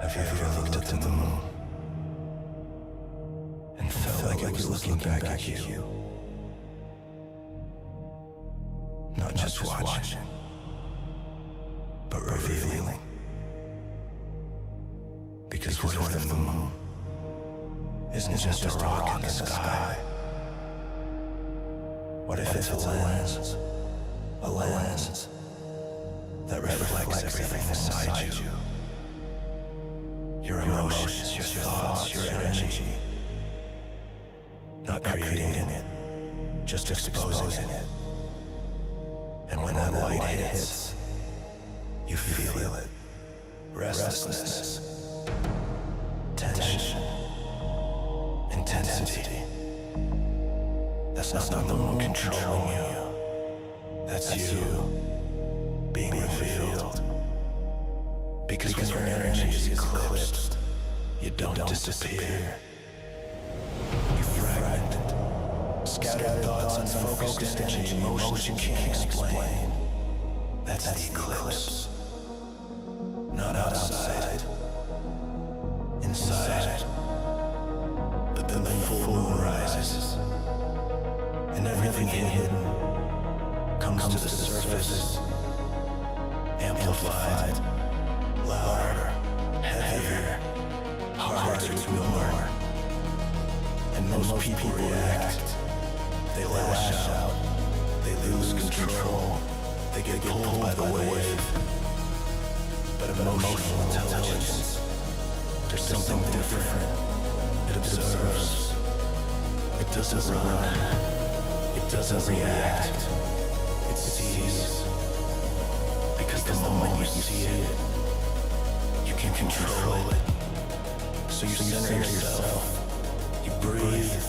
Have you ever looked at the moon and felt like it was looking back at you? Not just watching, but revealing. Because what if the moon isn't just a rock in the sky? What if it's a lens that reflects everything inside you? Your emotions, your thoughts, your energy. Not creating it, just exposing it. And when that light hits, you feel it. Restlessness, tension, intensity. That's not the moon controlling you. That's you being revealed. Because when your energy is eclipsed, you don't disappear. You fragment, scattered thoughts, unfocused energy, emotions you can't explain. That's the eclipse. Not outside, inside. But then the full moon rises, and everything hidden comes to the surface, amplified, louder, heavier, harder to ignore. And most people react. They lash out, they lose control, they get pulled by the wave. But emotional intelligence, there's something different. It observes, it doesn't run, it doesn't react, it sees. Because the moment you see it, you can control it. So you center yourself, you breathe,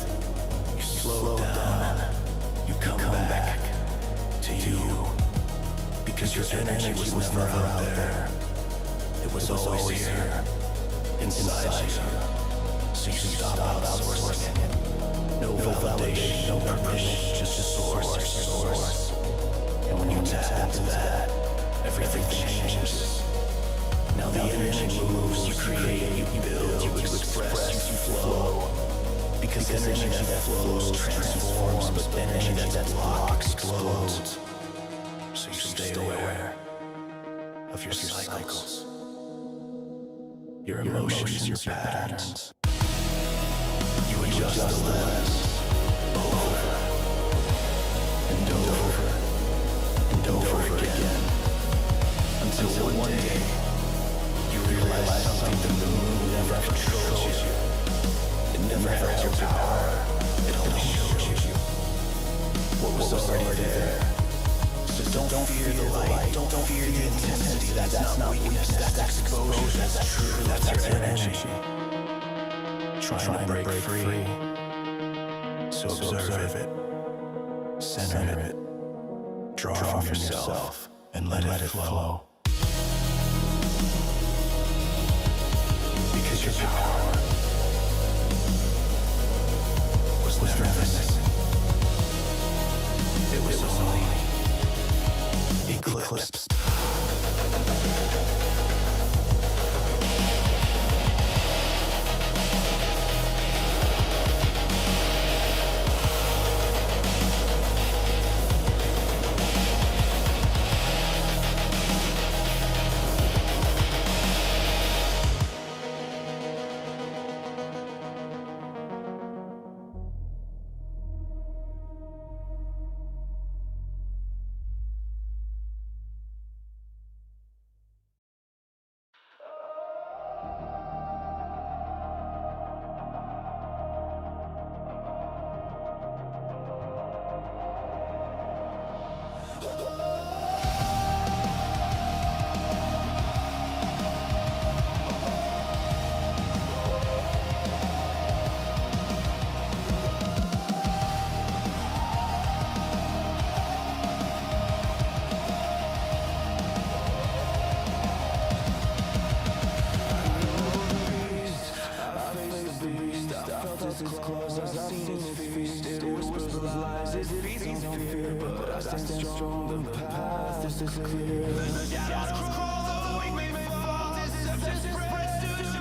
you slow down, you come back to you. Because your energy was never out there. It was always here, inside you. So you stop outsourcing it. No validation, no permission, just a source. And when you tap into that, everything changes. Now the energy moves, you create, you build, you express, you flow. Because energy that flows transforms, but energy that blocks explodes. So you stay aware of your cycles, your emotions, your patterns. You adjust the lens over and over again, until one day you realize something the moon never controls you. It never held your power, it only showed you what was already there. So don't fear the light, don't fear the intensity. That's not weakness, that's exposure, that's true, that's your energy. Trying to break free. So observe it, center it, draw from yourself, and let it flow. Because your power was never missing. It was only eclipsed. his claws, I've seen his feast. It whispers those lies, it feeds on fear. But I stand strong, the path is clear. The shadows crawl, the weak may fall, deception spreads to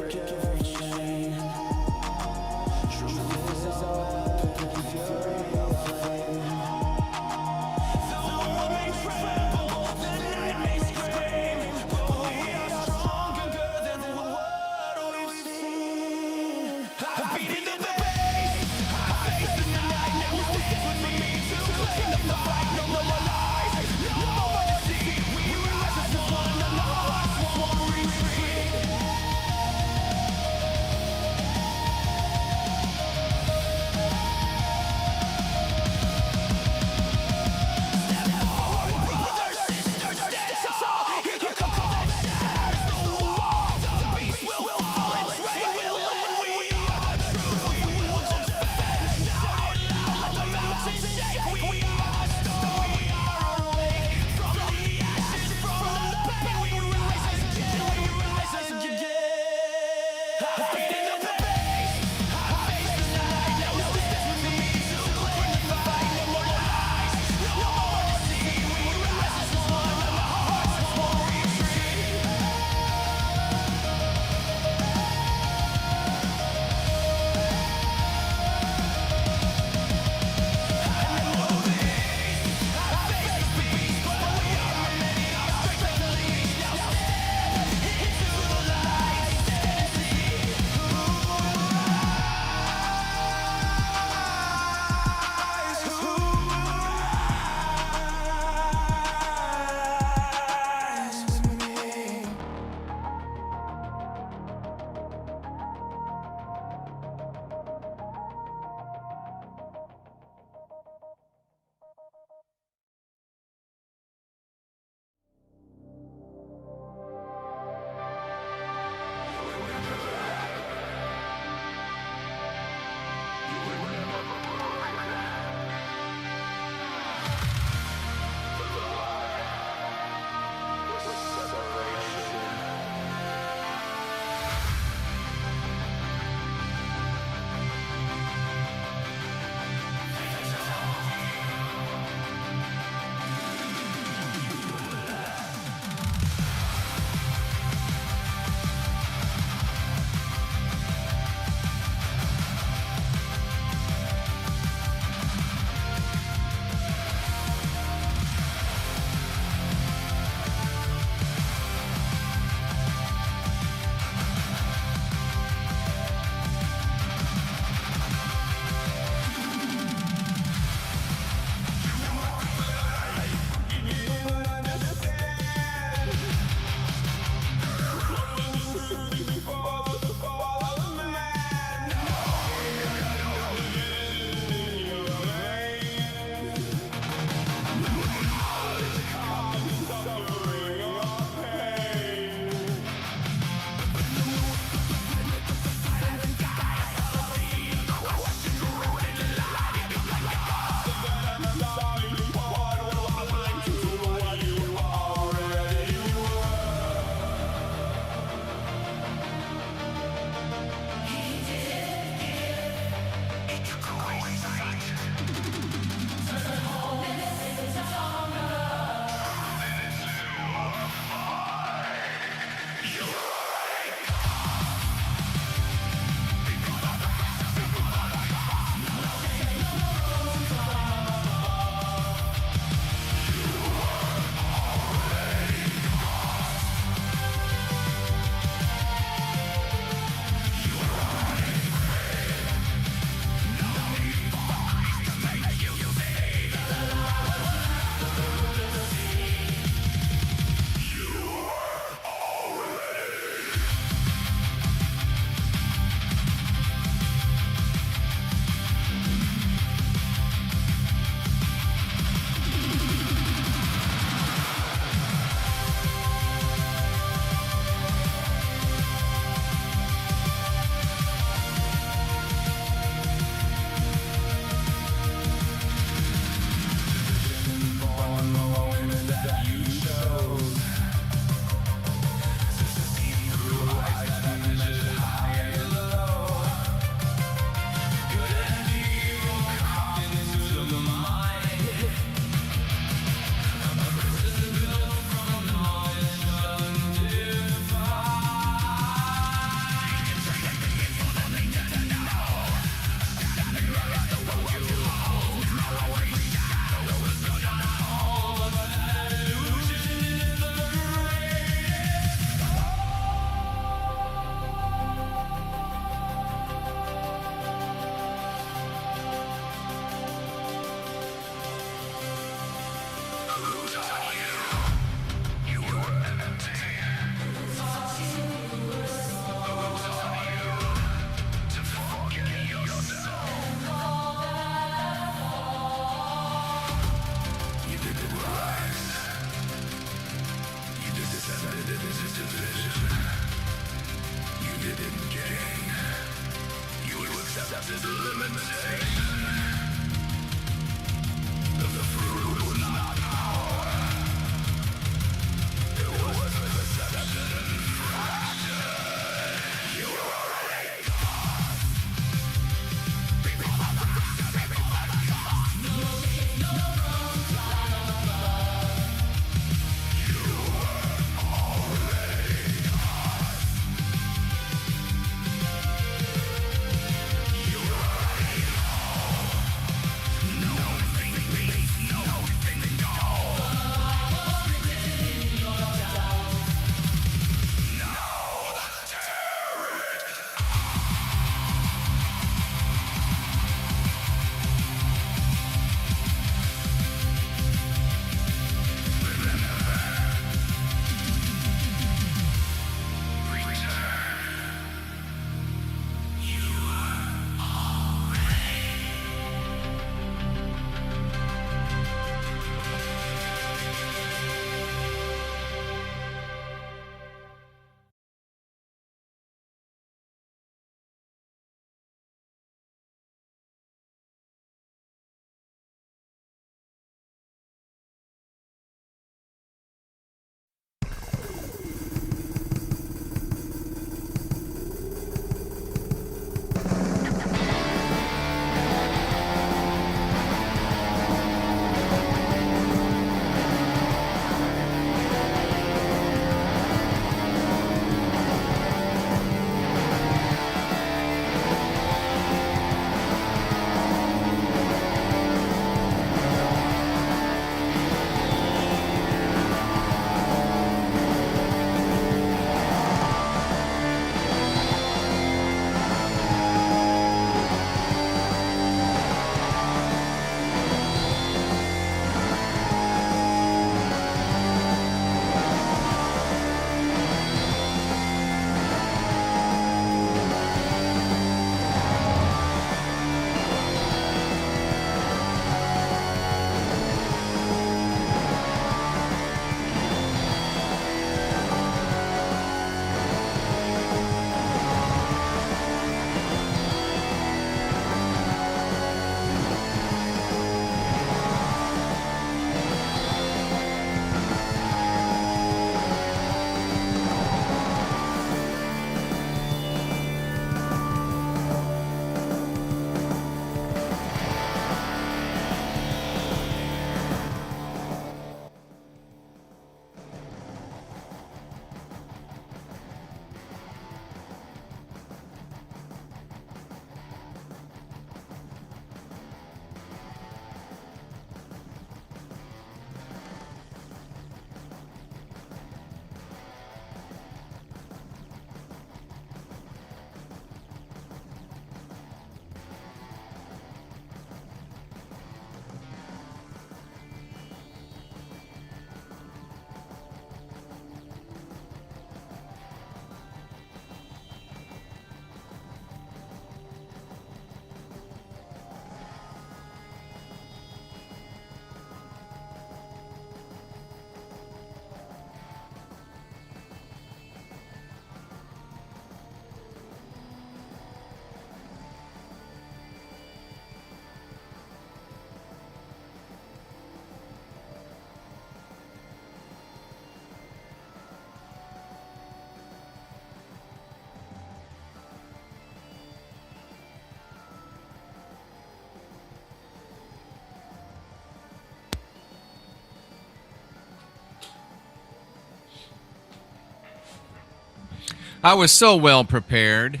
I was so well prepared,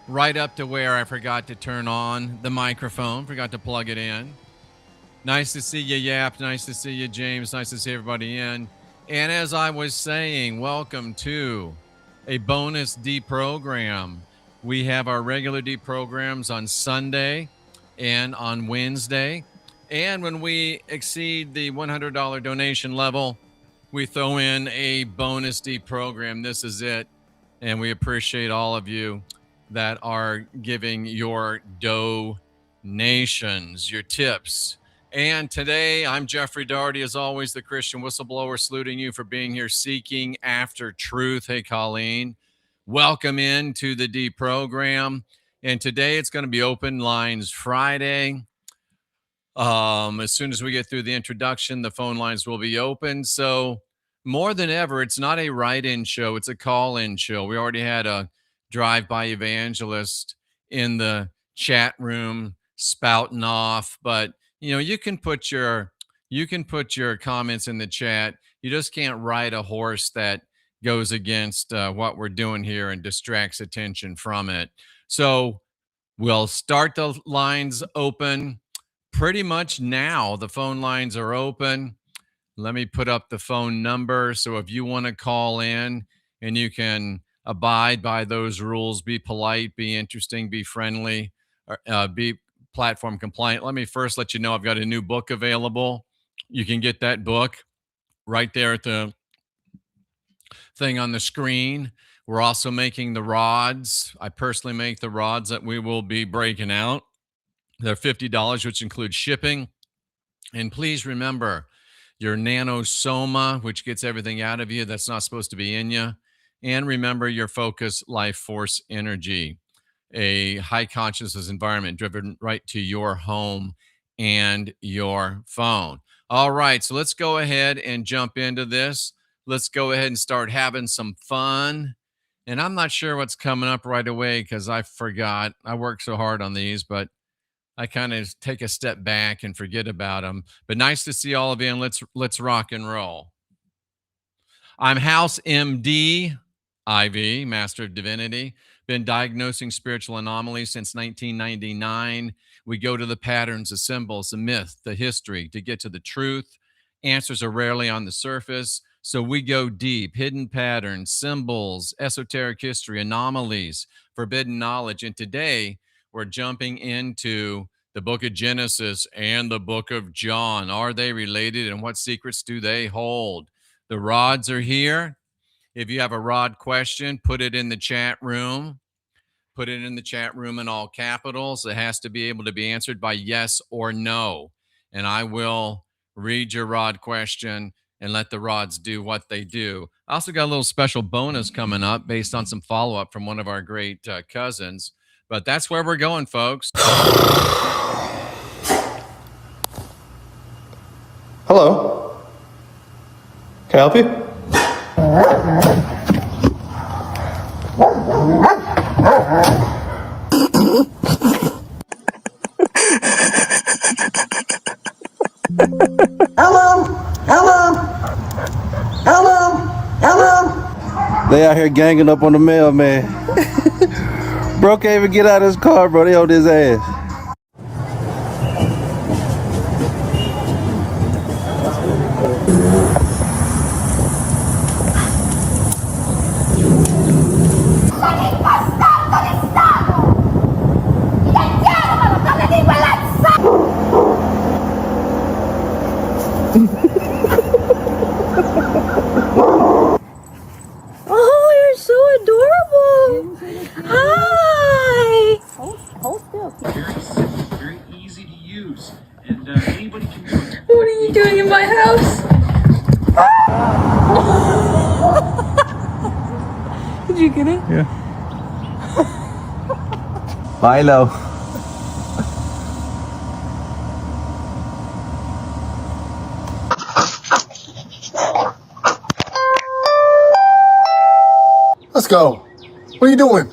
right up to where I forgot to turn on the microphone, forgot to plug it in. Nice to see you, Yap. Nice to see you, James. Nice to see everybody in. And as I was saying, welcome to a bonus deprogram. We have our regular deprograms on Sunday and on Wednesday. And when we exceed the $100 donation level, we throw in a bonus deprogram. This is it. And we appreciate all of you that are giving your donations, your tips. And today, I'm Jeffrey Daugherty, as always, the Christian whistleblower, saluting you for being here, seeking after truth. Hey, Colleen, welcome into the deprogram. And today it's going to be open lines Friday. As soon as we get through the introduction, the phone lines will be open. So more than ever, it's not a write-in show. It's a call-in show. We already had a drive-by evangelist in the chat room spouting off, but you can put your comments in the chat. You just can't ride a horse that goes against what we're doing here and distracts attention from it. So we'll start the lines open pretty much now. The phone lines are open. Let me put up the phone number. So if you want to call in and you can abide by those rules, be polite, be interesting, be friendly, be platform compliant. Let me first let you know I've got a new book available. You can get that book right there at the thing on the screen. We're also making the rods. I personally make the rods that we will be breaking out. They're $50, which includes shipping. And please remember your nanosoma, which gets everything out of you that's not supposed to be in you. And remember your focus, life force, energy, a high consciousness environment driven right to your home and your phone. All right, so let's go ahead and jump into this. Let's go ahead and start having some fun. And I'm not sure what's coming up right away because I forgot. I worked so hard on these, but I kind of take a step back and forget about them. But nice to see all of you, and let's rock and roll. I'm House MD IV, Master of Divinity. Been diagnosing spiritual anomalies since 1999. We go to the patterns, the symbols, the myth, the history to get to the truth. Answers are rarely on the surface. So we go deep, hidden patterns, symbols, esoteric history, anomalies, forbidden knowledge. And today we're jumping into the book of Genesis and the book of John. Are they related, and what secrets do they hold? The rods are here. If you have a rod question, put it in the chat room. Put it in the chat room in all capitals. It has to be able to be answered by yes or no. And I will read your rod question and let the rods do what they do. I also got a little special bonus coming up based on some follow-up from one of our great cousins. But that's where we're going, folks. Hello. Can I help you? Hello. Hello. Hello. Hello. They out here ganging up on the mailman. Bro can't even get out of his car, bro. They hold his ass. Oh, you're so adorable. Hi. Hold still. Very easy to use, and anybody can do it. What are you doing in my house? Did you get it? Yeah. Milo. Let's go. What are you doing?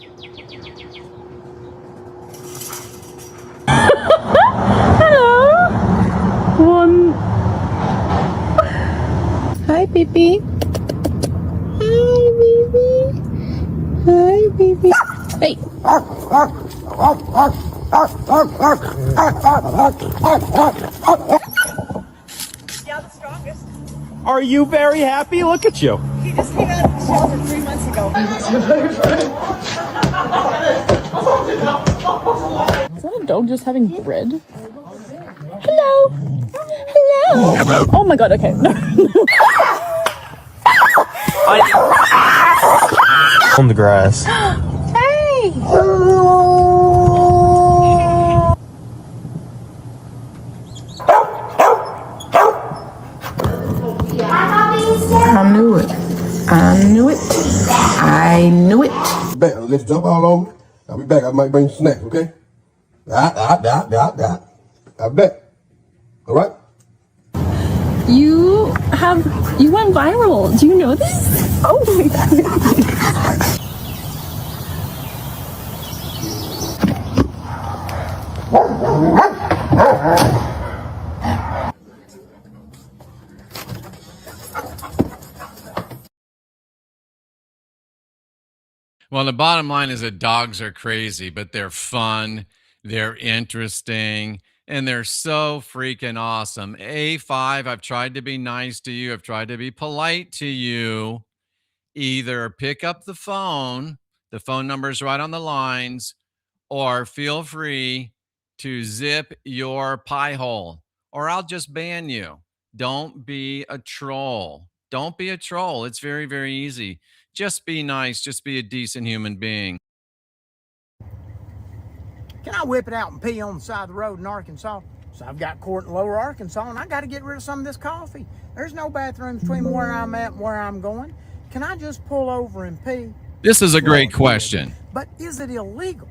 Hi, baby. Hi, baby. Hi, baby. Hey. Yeah, the strongest. Are you very happy? Look at you. He just came out of the shelter 3 months ago. Is that a dog just having bread? Hello. Hello. Oh my god, okay. On the grass. Hey. I knew it. I knew it. I knew it. Let's jump all over. I'll be back. I might bring you snacks, okay? I'll be back. All right? You went viral. Do you know this? Oh my god. Well, the bottom line is that dogs are crazy, but they're fun, they're interesting, and they're so freaking awesome. A5, I've tried to be nice to you, I've tried to be polite to you. Either pick up the phone number's right on the lines, or feel free to zip your pie hole, or I'll just ban you. Don't be a troll. Don't be a troll. It's very, very easy. Just be nice. Just be a decent human being. Can I whip it out and pee on the side of the road in Arkansas? So I've got court in Lower Arkansas, and I got to get rid of some of this coffee. There's no bathrooms between where I'm at and where I'm going. Can I just pull over and pee? This is a great question. But is it illegal?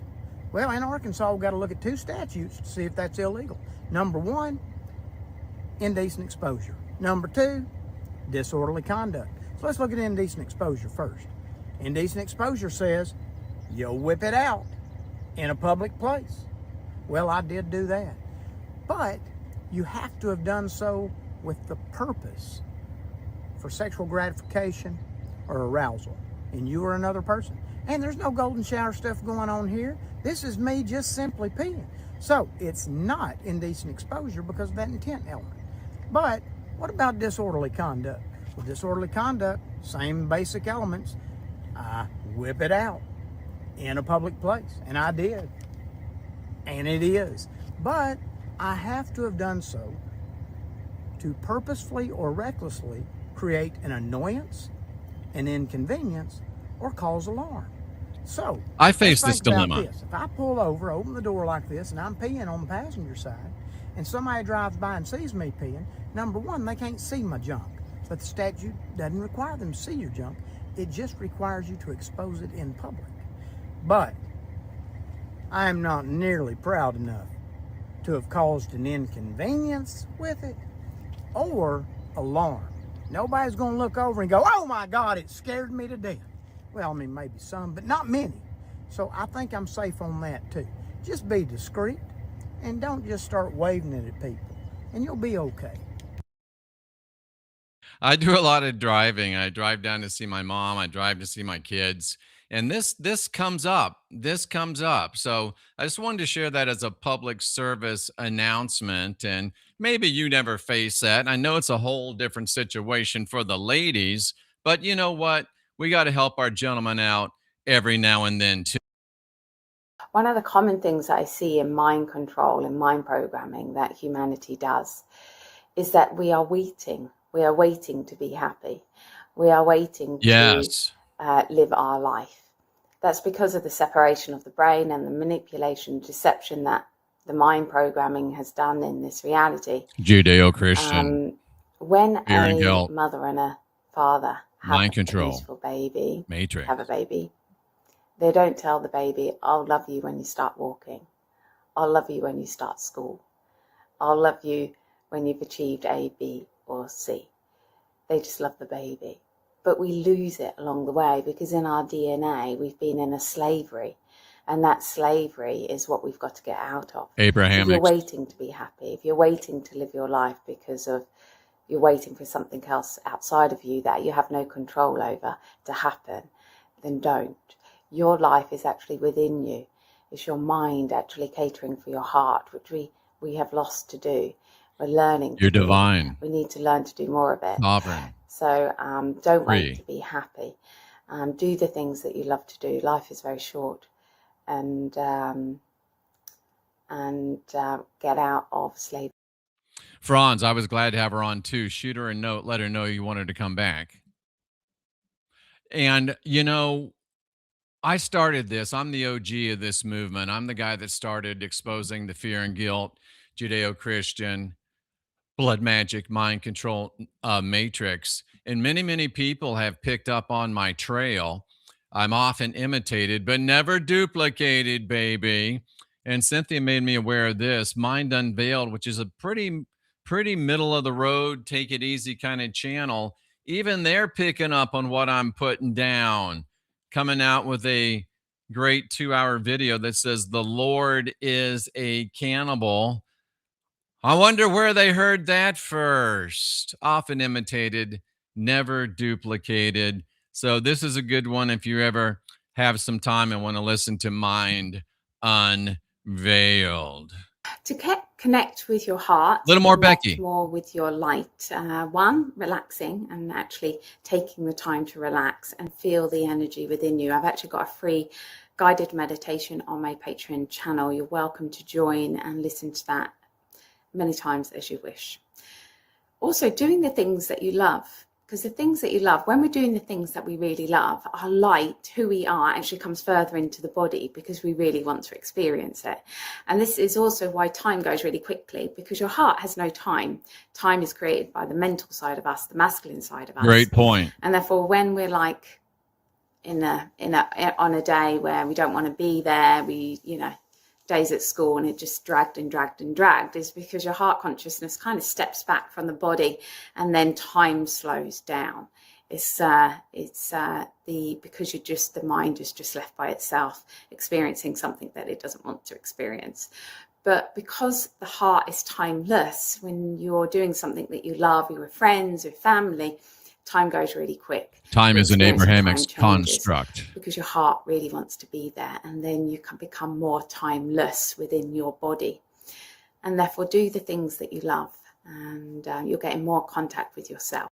Well, in Arkansas, we've got to look at 2 statutes to see if that's illegal. Number 1, indecent exposure. Number 2, disorderly conduct. So let's look at indecent exposure first. Indecent exposure says you'll whip it out in a public place. Well, I did do that. But you have to have done so with the purpose for sexual gratification or arousal in you or another person. And there's no golden shower stuff going on here. This is me just simply peeing. So it's not indecent exposure because of that intent element. But what about disorderly conduct? Well, disorderly conduct, same basic elements. I whip it out in a public place, and I did, and it is. But I have to have done so to purposefully or recklessly create an annoyance, an inconvenience, or cause alarm. So I face this dilemma. This. If I pull over, open the door like this, and I'm peeing on the passenger side, and somebody drives by and sees me peeing, number 1, they can't see my junk. But the statute doesn't require them to see your junk. It just requires you to expose it in public. But I am not nearly proud enough to have caused an inconvenience with it or alarm. Nobody's going to look over and go, oh my God, it scared me to death. Well, I mean, maybe some, but not many. So I think I'm safe on that too. Just be discreet and don't just start waving it at people, and you'll be okay. I do a lot of driving. I drive down to see my mom. I drive to see my kids. And this comes up. This comes up. So I just wanted to share that as a public service announcement. And maybe you never face that. And I know it's a whole different situation for the ladies, but you know what? We got to help our gentlemen out every now and then too. One of the common things I see in mind control and mind programming that humanity does is that we are waiting. We are waiting to be happy. We are waiting to live our life. That's because of the separation of the brain and the manipulation, deception that the mind programming has done in this reality. Judeo-Christian. When a mother and a father have mind control, a beautiful baby, matrix, have a baby, they don't tell the baby, I'll love you when you start walking. I'll love you when you start school. I'll love you when you've achieved A, B, or C. They just love the baby. But we lose it along the way because in our DNA, we've been in a slavery. And that slavery is what we've got to get out of. Abrahamic. If you're waiting to be happy, if you're waiting to live your life because of you're waiting for something else outside of you that you have no control over to happen, then don't. Your life is actually within you. It's your mind actually catering for your heart, which we have lost to do. We're learning. You're divine. We need to learn to do more of it. Sovereign. So don't wait to be happy. Do the things that you love to do. Life is very short, and get out of slavery. Franz, I was glad to have her on too. Shoot her a note, let her know you want her to come back. And you know, I started this. I'm the OG of this movement. I'm the guy that started exposing the fear and guilt, Judeo-Christian, blood magic, mind control matrix. And many, many people have picked up on my trail. I'm often imitated, but never duplicated, baby. And Cynthia made me aware of this Mind Unveiled, which is a pretty middle of the road, take it easy kind of channel. Even they're picking up on what I'm putting down, coming out with a great 2-hour video that says the Lord is a cannibal. I wonder where they heard that first. Often imitated, never duplicated. So this is a good one if you ever have some time and want to listen to Mind Unveiled. To connect with your heart, a little more Becky, more with your light. One, relaxing and actually taking the time to relax and feel the energy within you. I've actually got a free guided meditation on my Patreon channel. You're welcome to join and listen to that many times as you wish. Also, doing the things that you love, because the things that you love, when we're doing the things that we really love, our light, who we are, actually comes further into the body because we really want to experience it. And this is also why time goes really quickly, because your heart has no time. Time is created by the mental side of us, the masculine side of us. Great point. And therefore, when we're like on a day where we don't want to be there, days at school and it just dragged is because your heart consciousness kind of steps back from the body and then time slows down. Because the mind is just left by itself experiencing something that it doesn't want to experience. But because the heart is timeless, when you're doing something that you love, you're with friends or family, time goes really quick. Time is an Abrahamic construct. Because your heart really wants to be there, and then you can become more timeless within your body. And therefore do the things that you love, and you're getting more contact with yourself.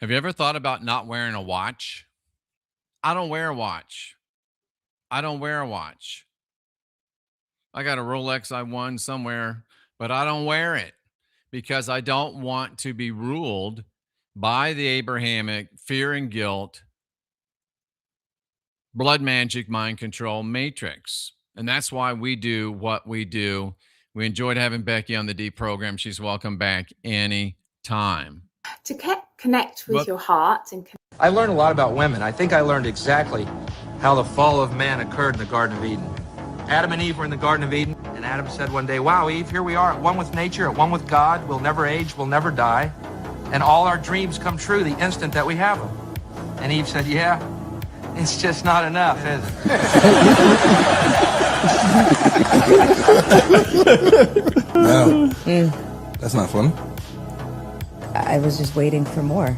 Have you ever thought about not wearing a watch? I don't wear a watch. I got a Rolex I won somewhere, but I don't wear it because I don't want to be ruled by the Abrahamic fear and guilt, blood magic, mind control matrix. And that's why we do what we do. We enjoyed having Becky on the Deprogram. She's welcome back anytime. To connect with your heart. I learned a lot about women. I think I learned exactly how the fall of man occurred in the Garden of Eden. Adam and Eve were in the Garden of Eden, and Adam said one day, "Wow, Eve, here we are at one with nature, at one with God. We'll never age, we'll never die. And all our dreams come true the instant that we have them." And Eve said, "Yeah, it's just not enough, is it?" No, that's not funny. I was just waiting for more.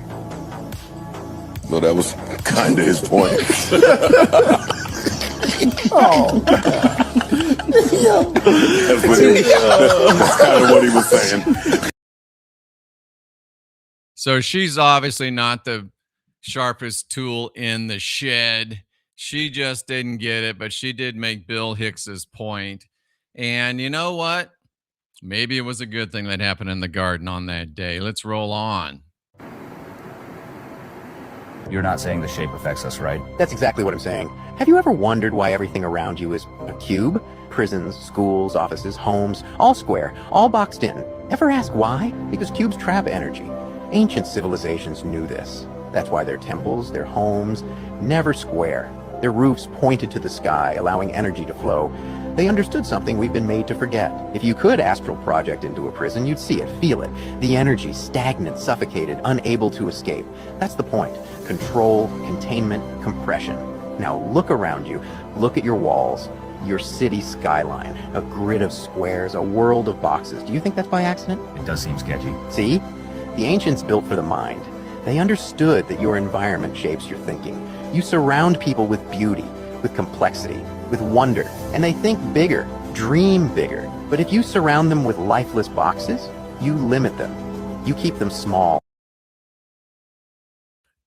Well, that was kind of his point. Oh, that's kind of what he was saying. So she's obviously not the sharpest tool in the shed. She just didn't get it, but she did make Bill Hicks's point. And you know what? Maybe it was a good thing that happened in the garden on that day. Let's roll on. You're not saying the shape affects us, right? That's exactly what I'm saying. Have you ever wondered why everything around you is a cube? Prisons, schools, offices, homes, all square, all boxed in. Ever ask why? Because cubes trap energy. Ancient civilizations knew this. That's why their temples, their homes, never square. Their roofs pointed to the sky, allowing energy to flow. They understood something we've been made to forget. If you could astral project into a prison, you'd see it, feel it. The energy, stagnant, suffocated, unable to escape. That's the point. Control, containment, compression. Now look around you. Look at your walls, your city skyline, a grid of squares, a world of boxes. Do you think that's by accident? It does seem sketchy. See? The ancients built for the mind. They understood that your environment shapes your thinking. You surround people with beauty, with complexity, with wonder, and they think bigger, dream bigger. But if you surround them with lifeless boxes, you limit them. You keep them small.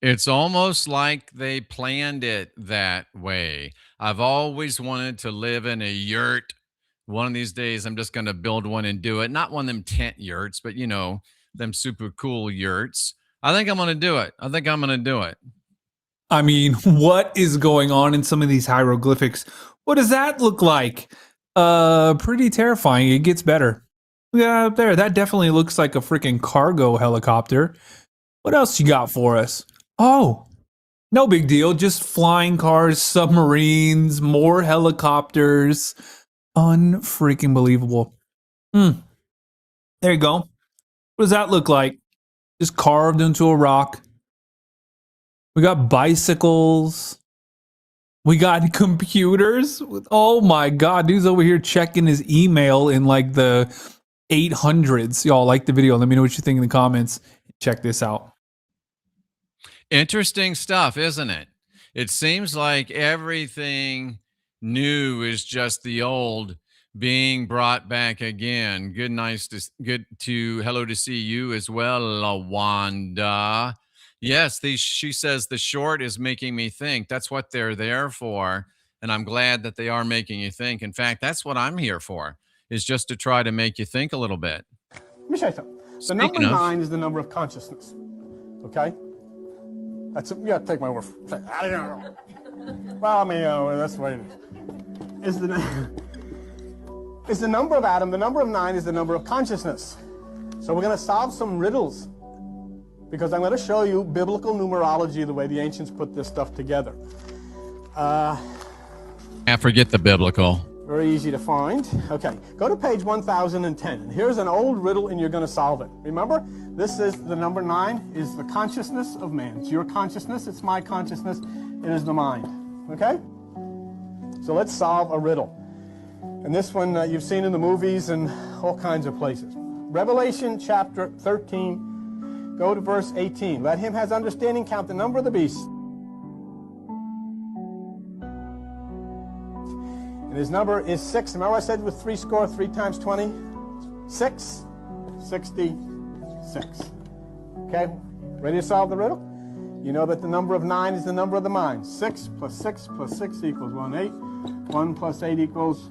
It's almost like they planned it that way. I've always wanted to live in a yurt. One of these days, I'm just going to build one and do it. Not one of them tent yurts, but them super cool yurts. I think I'm going to do it. I mean, what is going on in some of these hieroglyphics? What does that look like? Pretty terrifying. It gets better. Yeah, up there. That definitely looks like a freaking cargo helicopter. What else you got for us? Oh, No big deal. Just flying cars, submarines, more helicopters. Unfreaking believable. There you go. What does that look like? Just carved into a rock. We got bicycles. We got computers. Oh my God. Dude's over here checking his email in like the 800s. Y'all like the video? Let me know what you think in the comments. Check this out. Interesting stuff, isn't it? It seems like everything new is just the old being brought back again. Hello to see you as well, Lawanda. Yes, she says the short is making me think. That's what they're there for. And I'm glad that they are making you think. In fact, that's what I'm here for, is just to try to make you think a little bit. Let me show you something. The number 9 is the number of consciousness. Okay? You gotta take my word for it. I don't know. Well, I mean, that's the way it is. Is the number of Adam, the number of 9 is the number of consciousness. So we're gonna solve some riddles, because I'm gonna show you biblical numerology, the way the ancients put this stuff together. Forget the biblical. Very easy to find. Okay, go to page 1010. And here's an old riddle, and you're going to solve it. Remember, this is the number 9 is the consciousness of man. It's your consciousness. It's my consciousness. It is the mind. Okay? So let's solve a riddle. And this one you've seen in the movies and all kinds of places. Revelation chapter 13. Go to verse 18. Let him has understanding count the number of the beast. His number is 6. Remember I said with 3 score, 3 times 20? 6, 66. Okay, ready to solve the riddle? You know that the number of 9 is the number of the mind. 6 plus 6 plus 6 equals 1, 8. 1 plus 8 equals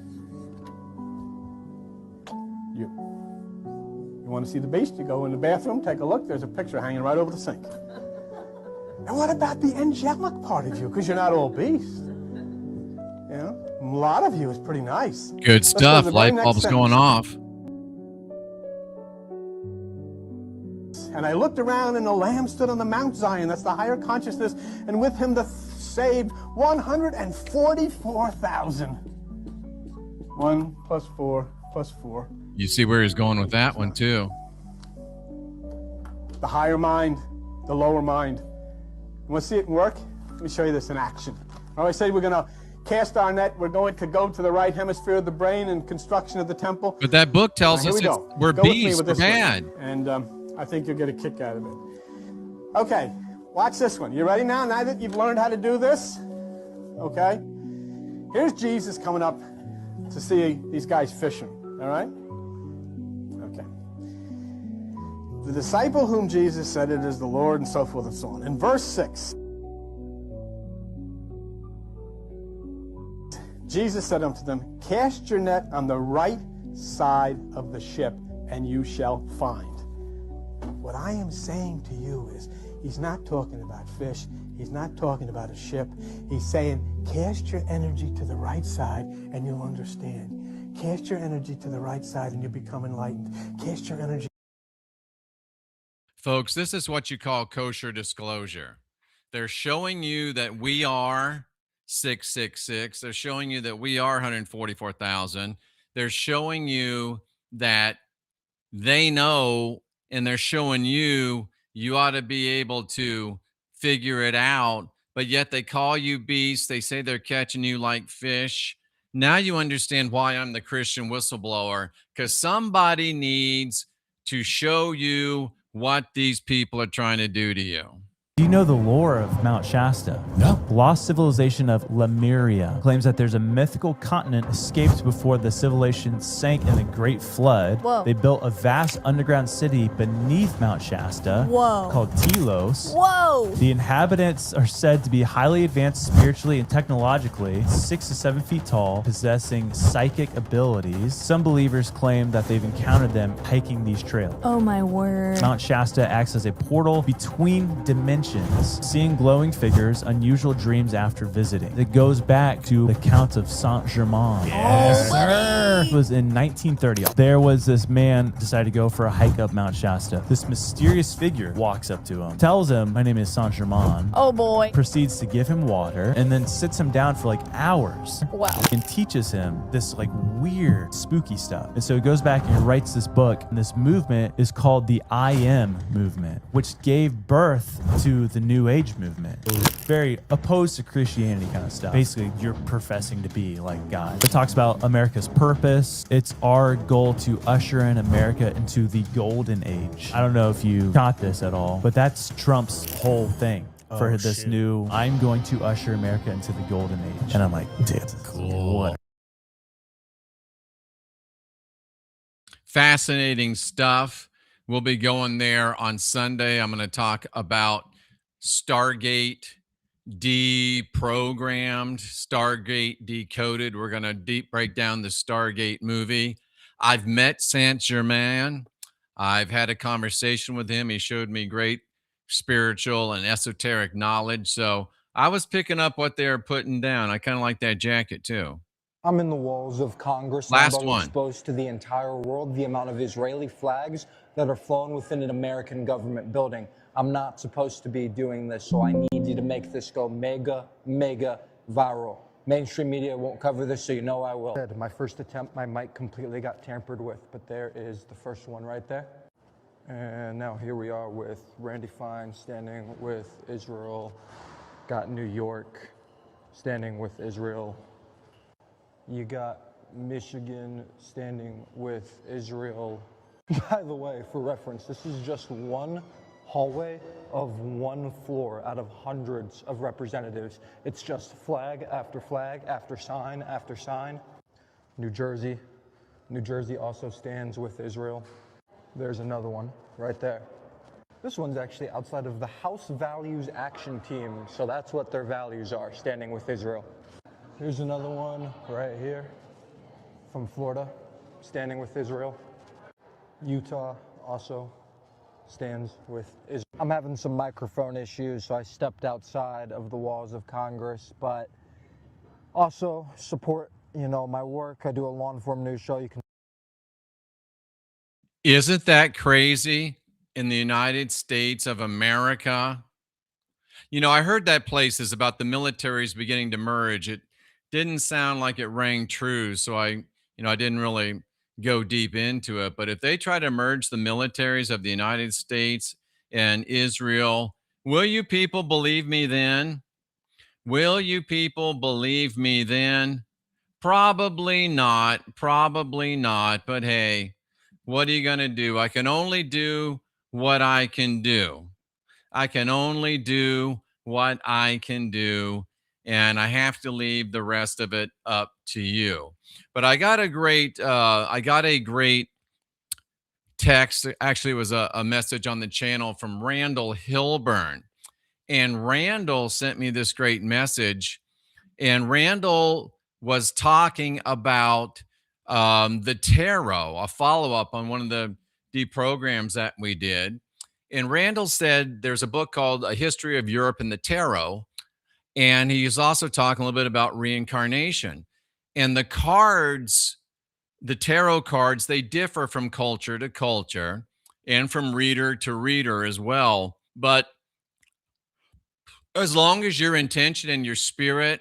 you. You want to see the beast? You go in the bathroom, take a look. There's a picture hanging right over the sink. And what about the angelic part of you? Because you're not all beast. You know? A lot of you is pretty nice. Good stuff. Light bulbs going off. And I looked around, and the Lamb stood on the Mount Zion. That's the higher consciousness. And with him the saved 144,000. 1 plus 4 plus 4. You see where he's going with that one, too. The higher mind, the lower mind. You want to see it work? Let me show you this in action. I said we're going to cast our net. We're going to go to the right hemisphere of the brain and construction of the temple. But that book tells us we're beasts, we're bad. And I think you'll get a kick out of it. Okay, watch this one. You ready now? Now that you've learned how to do this, okay? Here's Jesus coming up to see these guys fishing, all right? Okay. The disciple whom Jesus said it is the Lord, and so forth and so on. In verse 6, Jesus said unto them, cast your net on the right side of the ship, and you shall find. What I am saying to you is, he's not talking about fish. He's not talking about a ship. He's saying, cast your energy to the right side, and you'll understand. Cast your energy to the right side, and you'll become enlightened. Cast your energy. Folks, this is what you call kosher disclosure. They're showing you that we are 666. They're showing you that we are 144,000. They're showing you that they know, and they're showing you ought to be able to figure it out, but yet they call you beasts. They say they're catching you like fish. Now you understand why I'm the Christian whistleblower, because somebody needs to show you what these people are trying to do to you. Do you know the lore of Mount Shasta? No. The lost civilization of Lemuria claims that there's a mythical continent escaped before the civilization sank in the Great Flood. Whoa. They built a vast underground city beneath Mount Shasta. Whoa. Called Telos. Whoa. The inhabitants are said to be highly advanced spiritually and technologically, 6 to 7 feet tall, possessing psychic abilities. Some believers claim that they've encountered them hiking these trails. Oh my word. Mount Shasta acts as a portal between dimensions, visions, seeing glowing figures, unusual dreams after visiting. It goes back to the Count of Saint-Germain. Yes, It was in 1930. There was this man decided to go for a hike up Mount Shasta. This mysterious figure walks up to him, tells him, "My name is Saint-Germain." Oh boy. Proceeds to give him water and then sits him down for like hours. Wow. And teaches him this like weird, spooky stuff. And so he goes back and he writes this book. And this movement is called the I Am movement, which gave birth to the New Age movement. It was very opposed to Christianity kind of stuff. Basically, you're professing to be like God. It talks about America's purpose. It's our goal to usher in America into the golden age. I don't know if you caught this at all, but that's Trump's whole thing. For this new, I'm going to usher America into the golden age. And I'm like, dude, Cool. what? Fascinating stuff. We'll be going there on Sunday. I'm going to talk about Stargate deprogrammed, Stargate decoded. We're going to deep break down the Stargate movie. I've met Saint-Germain. I've had a conversation with him. He showed me great spiritual and esoteric knowledge. So I was picking up what they're putting down. I kind of like that jacket too. I'm in the walls of Congress. Last I'm one. exposed to the entire world, the amount of Israeli flags that are flown within an American government building. I'm not supposed to be doing this, so I need you to make this go mega, mega viral. Mainstream media won't cover this, so you know I will. My first attempt, my mic completely got tampered with, but there is the first one right there. And now here we are with Randy Fine standing with Israel. Got New York standing with Israel. You got Michigan standing with Israel. By the way, for reference, this is just one hallway of one floor out of hundreds of representatives. It's just flag after sign after sign. New Jersey. New Jersey also stands with Israel. There's another one right there. This one's actually outside of the House Values Action Team, so that's what their values are, standing with Israel. Here's another one right here from Florida, standing with Israel. Utah also stands with Israel. I'm having some microphone issues, so I stepped outside of the walls of Congress, but also support, my work. I do a long-form news show. You can. Isn't that crazy? In the United States of America. I heard that place is about the militaries beginning to merge. It didn't sound like it rang true, so I didn't really go deep into it. But if they try to merge the militaries of the United States and Israel, will you people believe me then? Will you people believe me then? Probably not. Probably not. But hey, what are you going to do? I can only do what I can do. I can only do what I can do, and I have to leave the rest of it up to you. But I got a great text. Actually, it was a message on the channel from Randall Hilburn, and Randall sent me this great message. And Randall was talking about the tarot, a follow-up on one of the deprograms that we did. And Randall said there's a book called A History of Europe and the Tarot. And he's also talking a little bit about reincarnation. And the cards, the tarot cards, they differ from culture to culture and from reader to reader as well. But as long as your intention and your spirit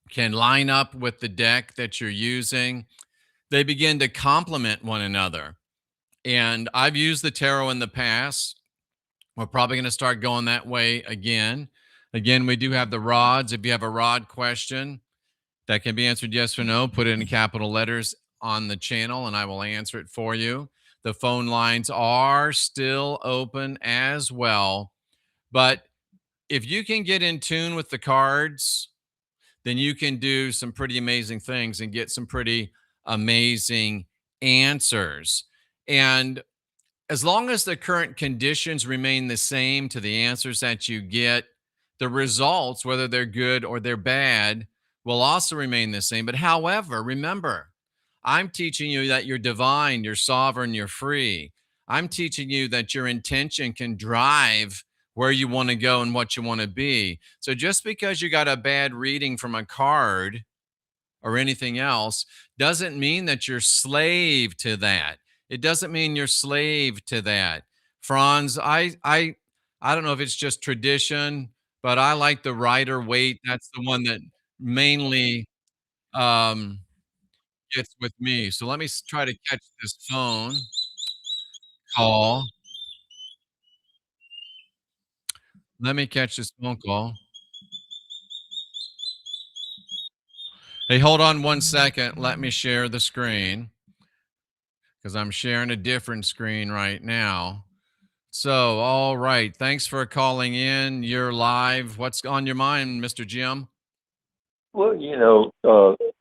can line up with the deck that you're using, they begin to complement one another. And I've used the tarot in the past. We're probably going to start going that way again. Again, we do have the rods. If you have a rod question that can be answered yes or no, put it in capital letters on the channel and I will answer it for you. The phone lines are still open as well. But if you can get in tune with the cards, then you can do some pretty amazing things and get some pretty amazing answers. And as long as the current conditions remain the same to the answers that you get, the results, whether they're good or they're bad, will also remain the same. But however, remember, I'm teaching you that you're divine, you're sovereign, you're free. I'm teaching you that your intention can drive where you want to go and what you want to be. So just because you got a bad reading from a card or anything else doesn't mean that you're slave to that. It doesn't mean you're slave to that. Franz, I don't know if it's just tradition, but I like the Rider Waite. That's the one that mainly um gets with me. So let me try to catch this phone call. Let me catch this phone call. Hey, hold on one second. Let me share the screen because I'm sharing a different screen right now. So, all right. Thanks for calling in. You're live. What's on your mind, Mr. Jim? Well,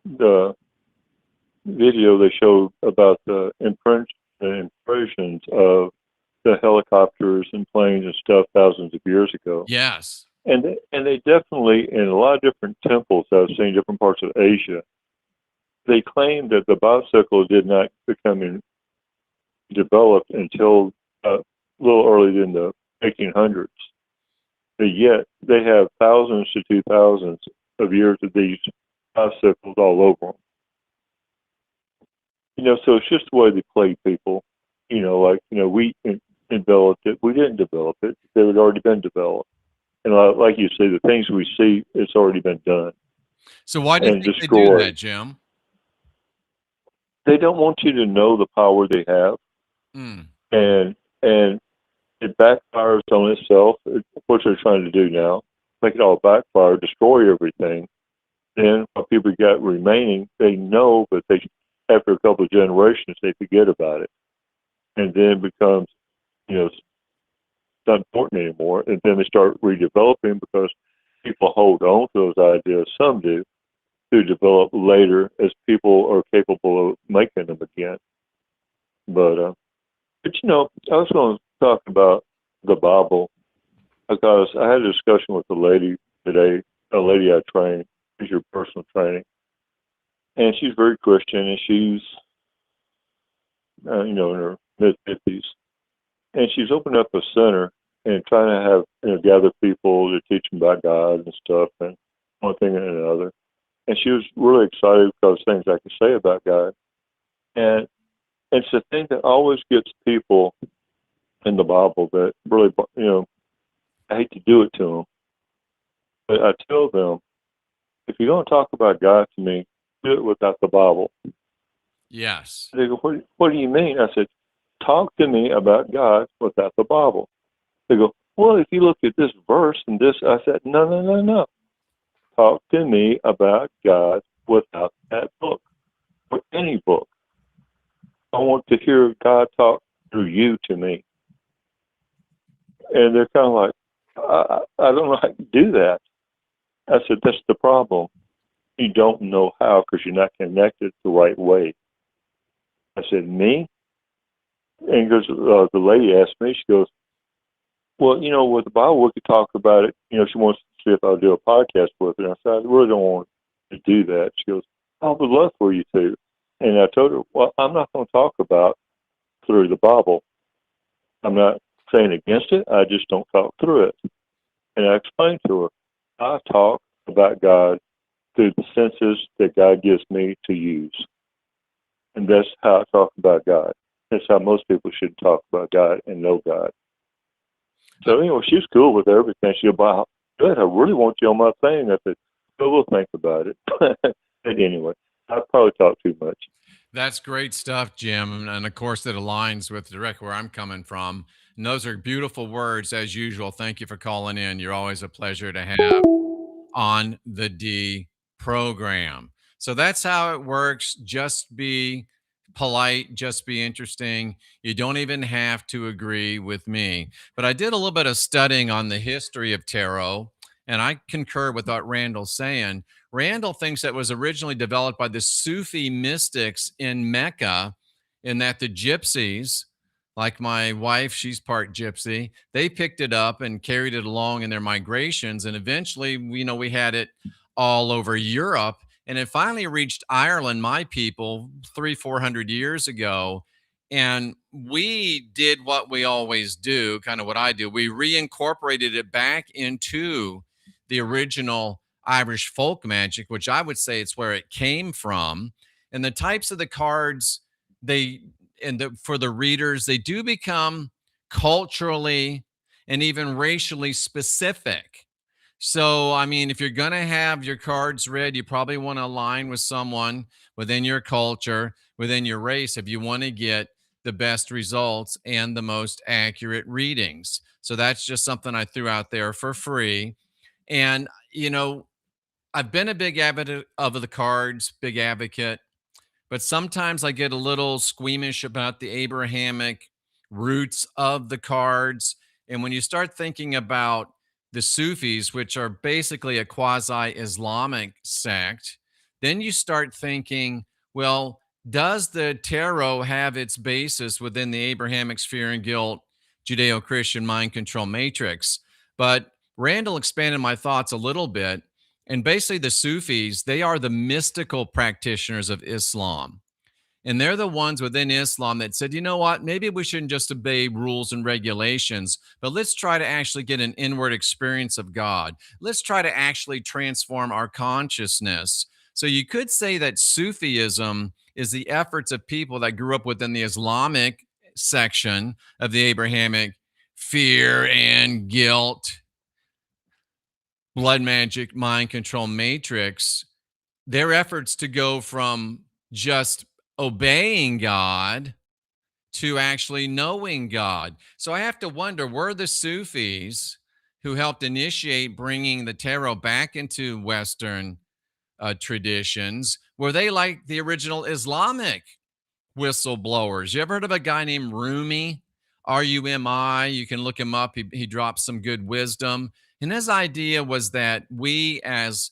the video they showed about the impressions of the helicopters and planes and stuff thousands of years ago. Yes. And they definitely, in a lot of different temples I've seen in different parts of Asia, they claim that the bicycle did not become developed until a little earlier than the 1800s. But yet they have thousands to 2,000s of years of these bicycles all over them. So it's just the way they play people. We developed it. We didn't develop it. They had already been developed. And like you say, the things we see, it's already been done. So why do you think they do that, Jim? They don't want you to know the power they have. And it backfires on itself. What they're trying to do now, make it all backfire, destroy everything. Then what people got remaining, they know, but after a couple of generations, they forget about it. And then it becomes, it's not important anymore. And then they start redeveloping because people hold on to those ideas, some do, to develop later as people are capable of making them again. But I was going to talk about the Bible because I had a discussion with a lady today, a lady I trained, is your personal training. And she's very Christian, and she's, in her mid-50s. And she's opened up a center and trying to have, gather people to teach them about God and stuff, and one thing and another. And she was really excited because things I could say about God. And it's the thing that always gets people in the Bible that really, I hate to do it to them. But I tell them, if you're going to talk about God to me, do it without the Bible. Yes. They go, what do you mean? I said, talk to me about God without the Bible. They go, well, if you look at this verse and this, I said, no. Talk to me about God without that book or any book. I want to hear God talk through you to me. And they're kind of like, I don't know how to do that. I said, that's the problem. You don't know how because you're not connected the right way. I said, me? And because the lady asked me, she goes, well, with the Bible, we could talk about it. She wants to see if I'll do a podcast with her. And I said, I really don't want to do that. She goes, I would love for you to. And I told her, well, I'm not going to talk about through the Bible. I'm not saying against it. I just don't talk through it. And I explained to her, I talk about God through the senses that God gives me to use. And that's how I talk about God. That's how most people should talk about God and know God. So, she's cool with everything. She goes, wow, good, I really want you on my thing. I said, so we'll think about it. But anyway, I probably talk too much. That's great stuff, Jim. And of course, that aligns with directly where I'm coming from. And those are beautiful words, as usual. Thank you for calling in. You're always a pleasure to have on the D program. So that's how it works. Just be polite, just be interesting. You don't even have to agree with me. But I did a little bit of studying on the history of tarot, and I concur with what Randall's saying. Randall thinks that was originally developed by the Sufi mystics in Mecca, in that the gypsies, like my wife, she's part gypsy, they picked it up and carried it along in their migrations. And eventually, we had it all over Europe. And it finally reached Ireland, my people, 300-400 years ago. And we did what we always do, kind of what I do. We reincorporated it back into the original Irish folk magic, which I would say it's where it came from. And the types of the cards, they for the readers, they do become culturally and even racially specific. So, I mean, if you're going to have your cards read, you probably want to align with someone within your culture, within your race, if you want to get the best results and the most accurate readings. So that's just something I threw out there for free. And, I've been a big advocate of the cards, big advocate, but sometimes I get a little squeamish about the Abrahamic roots of the cards. And when you start thinking about the Sufis, which are basically a quasi Islamic sect, then you start thinking, well, does the tarot have its basis within the Abrahamic sphere and guilt Judeo Christian mind control matrix? But Randall expanded my thoughts a little bit. And basically, the Sufis, they are the mystical practitioners of Islam. And they're the ones within Islam that said, you know what, maybe we shouldn't just obey rules and regulations, but let's try to actually get an inward experience of God. Let's try to actually transform our consciousness. So you could say that Sufism is the efforts of people that grew up within the Islamic section of the Abrahamic fear and guilt, blood magic, mind control matrix, their efforts to go from just obeying God to actually knowing God. So I have to wonder, were the Sufis who helped initiate bringing the tarot back into Western traditions, were they like the original Islamic whistleblowers? You ever heard of a guy named Rumi? Rumi. You can look him up. He dropped some good wisdom. And his idea was that we, as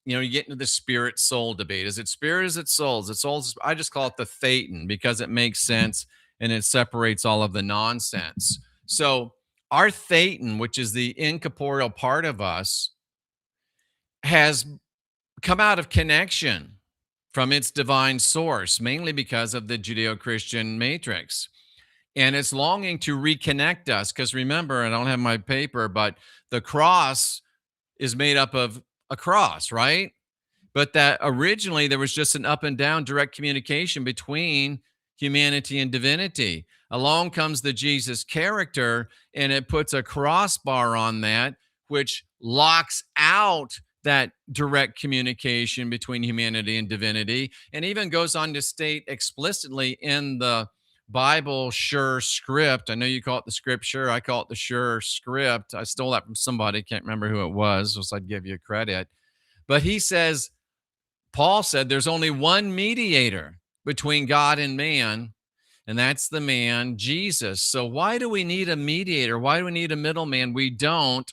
you get into the spirit soul debate. Is it spirit? Is it soul? Is it souls? I just call it the thetan because it makes sense and it separates all of the nonsense. So our thetan, which is the incorporeal part of us, has come out of connection from its divine source, mainly because of the Judeo-Christian matrix. And it's longing to reconnect us. Because remember, I don't have my paper, but the cross is made up of a cross, right? But that originally there was just an up and down direct communication between humanity and divinity. Along comes the Jesus character, and it puts a crossbar on that, which locks out that direct communication between humanity and divinity, and even goes on to state explicitly in the Bible sure script. I know you call it the scripture. I call it the sure script. I stole that from somebody. Can't remember who it was, so I'd give you credit. But he says, Paul said there's only one mediator between God and man, and that's the man, Jesus. So why do we need a mediator? Why do we need a middleman? We don't.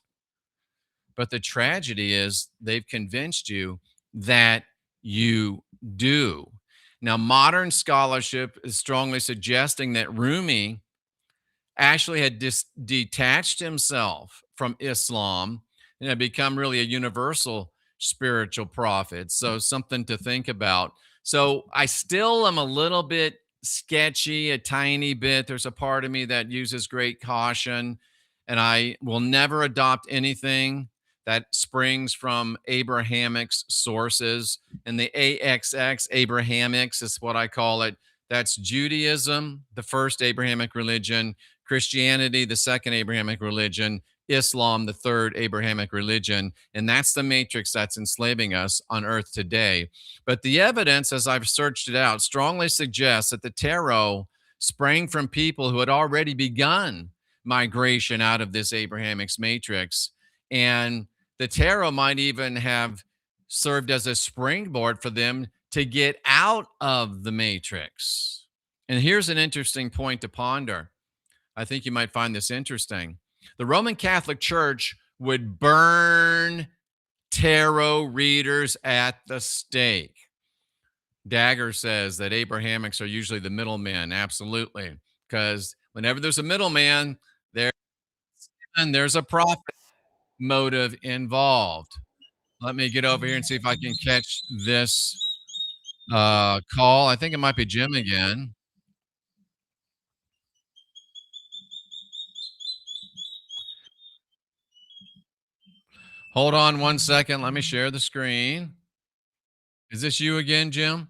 But the tragedy is they've convinced you that you do. Now, modern scholarship is strongly suggesting that Rumi actually had detached himself from Islam and had become really a universal spiritual prophet. So something to think about. So I still am a little bit sketchy, a tiny bit. There's a part of me that uses great caution, and I will never adopt anything that springs from Abrahamics sources. And the AXX, Abrahamics, is what I call it. That's Judaism, the first Abrahamic religion, Christianity, the second Abrahamic religion, Islam, the third Abrahamic religion. And that's the matrix that's enslaving us on earth today. But the evidence, as I've searched it out, strongly suggests that the tarot sprang from people who had already begun migration out of this Abrahamic matrix. And the tarot might even have served as a springboard for them to get out of the matrix. And here's an interesting point to ponder. I think you might find this interesting. The Roman Catholic Church would burn tarot readers at the stake. Dagger says that Abrahamics are usually the middlemen. Absolutely. Because whenever there's a middleman, there's a profit motive involved. Let me get over here and see if I can catch this call. I think it might be Jim again. Hold on 1 second. Let me share the screen. Is this you again, Jim?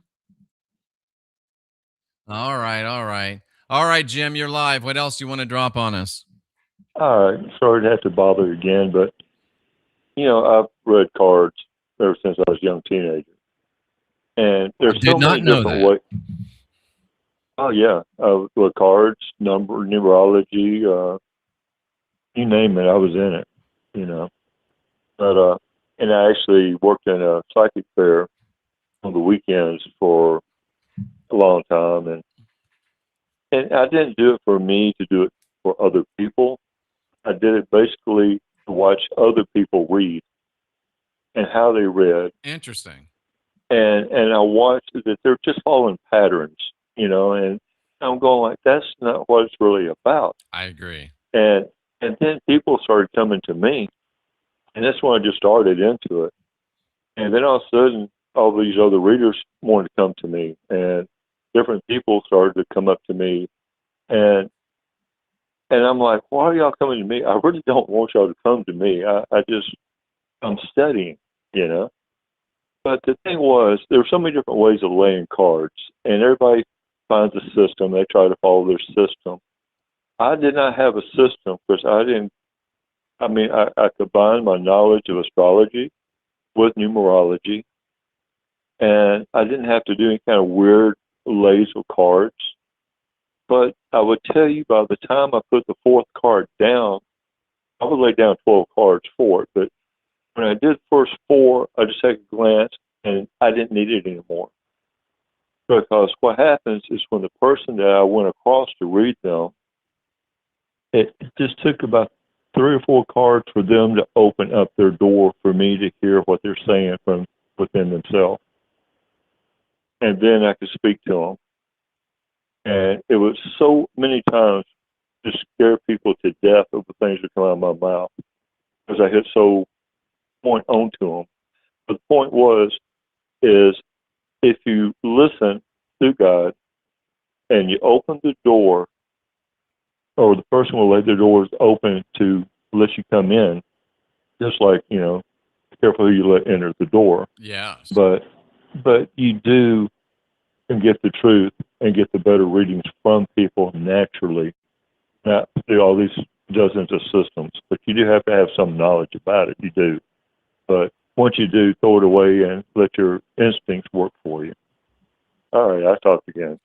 All right, all right. All right, Jim, you're live. What else do you want to drop on us? All right. Sorry to have to bother you again, but I've read cards ever since I was a young teenager, and there's Did so not many know different that. ways. Oh yeah, with cards, numerology, you name it, I was in it. But and I actually worked in a psychic fair on the weekends for a long time, and I didn't do it for me to do it for other people. I did it basically to watch other people read and how they read, Interesting. and I watched that they're just following patterns, and I'm going like that's not what it's really about. I agree. And then people started coming to me, and that's when I just started into it. And then all of a sudden, all these other readers wanted to come to me, and different people started to come up to me, and I'm like, why are y'all coming to me? I really don't want y'all to come to me. I'm studying, you know. But the thing was, there were so many different ways of laying cards, and everybody finds a system. They try to follow their system. I did not have a system because I didn't. I mean, I combined my knowledge of astrology with numerology, and I didn't have to do any kind of weird lays of cards. But I would tell you, by the time I put the fourth card down, I would lay down 12 cards for it. But when I did the first four, I just had a glance, and I didn't need it anymore. Because what happens is when the person that I went across to read them, it just took about 3 or 4 cards for them to open up their door for me to hear what they're saying from within themselves. And then I could speak to them. And it was so many times to scare people to death of the things that come out of my mouth because I hit so point on to them. But the point is if you listen to God and you open the door, or the person will lay their doors open to let you come in, just like, be careful who you let enter the door. Yes. But you do and get the truth and get the better readings from people naturally, not through all these dozens of systems. But you do have to have some knowledge about it. You do. But once you do, throw it away and let your instincts work for you. All right, I talked again.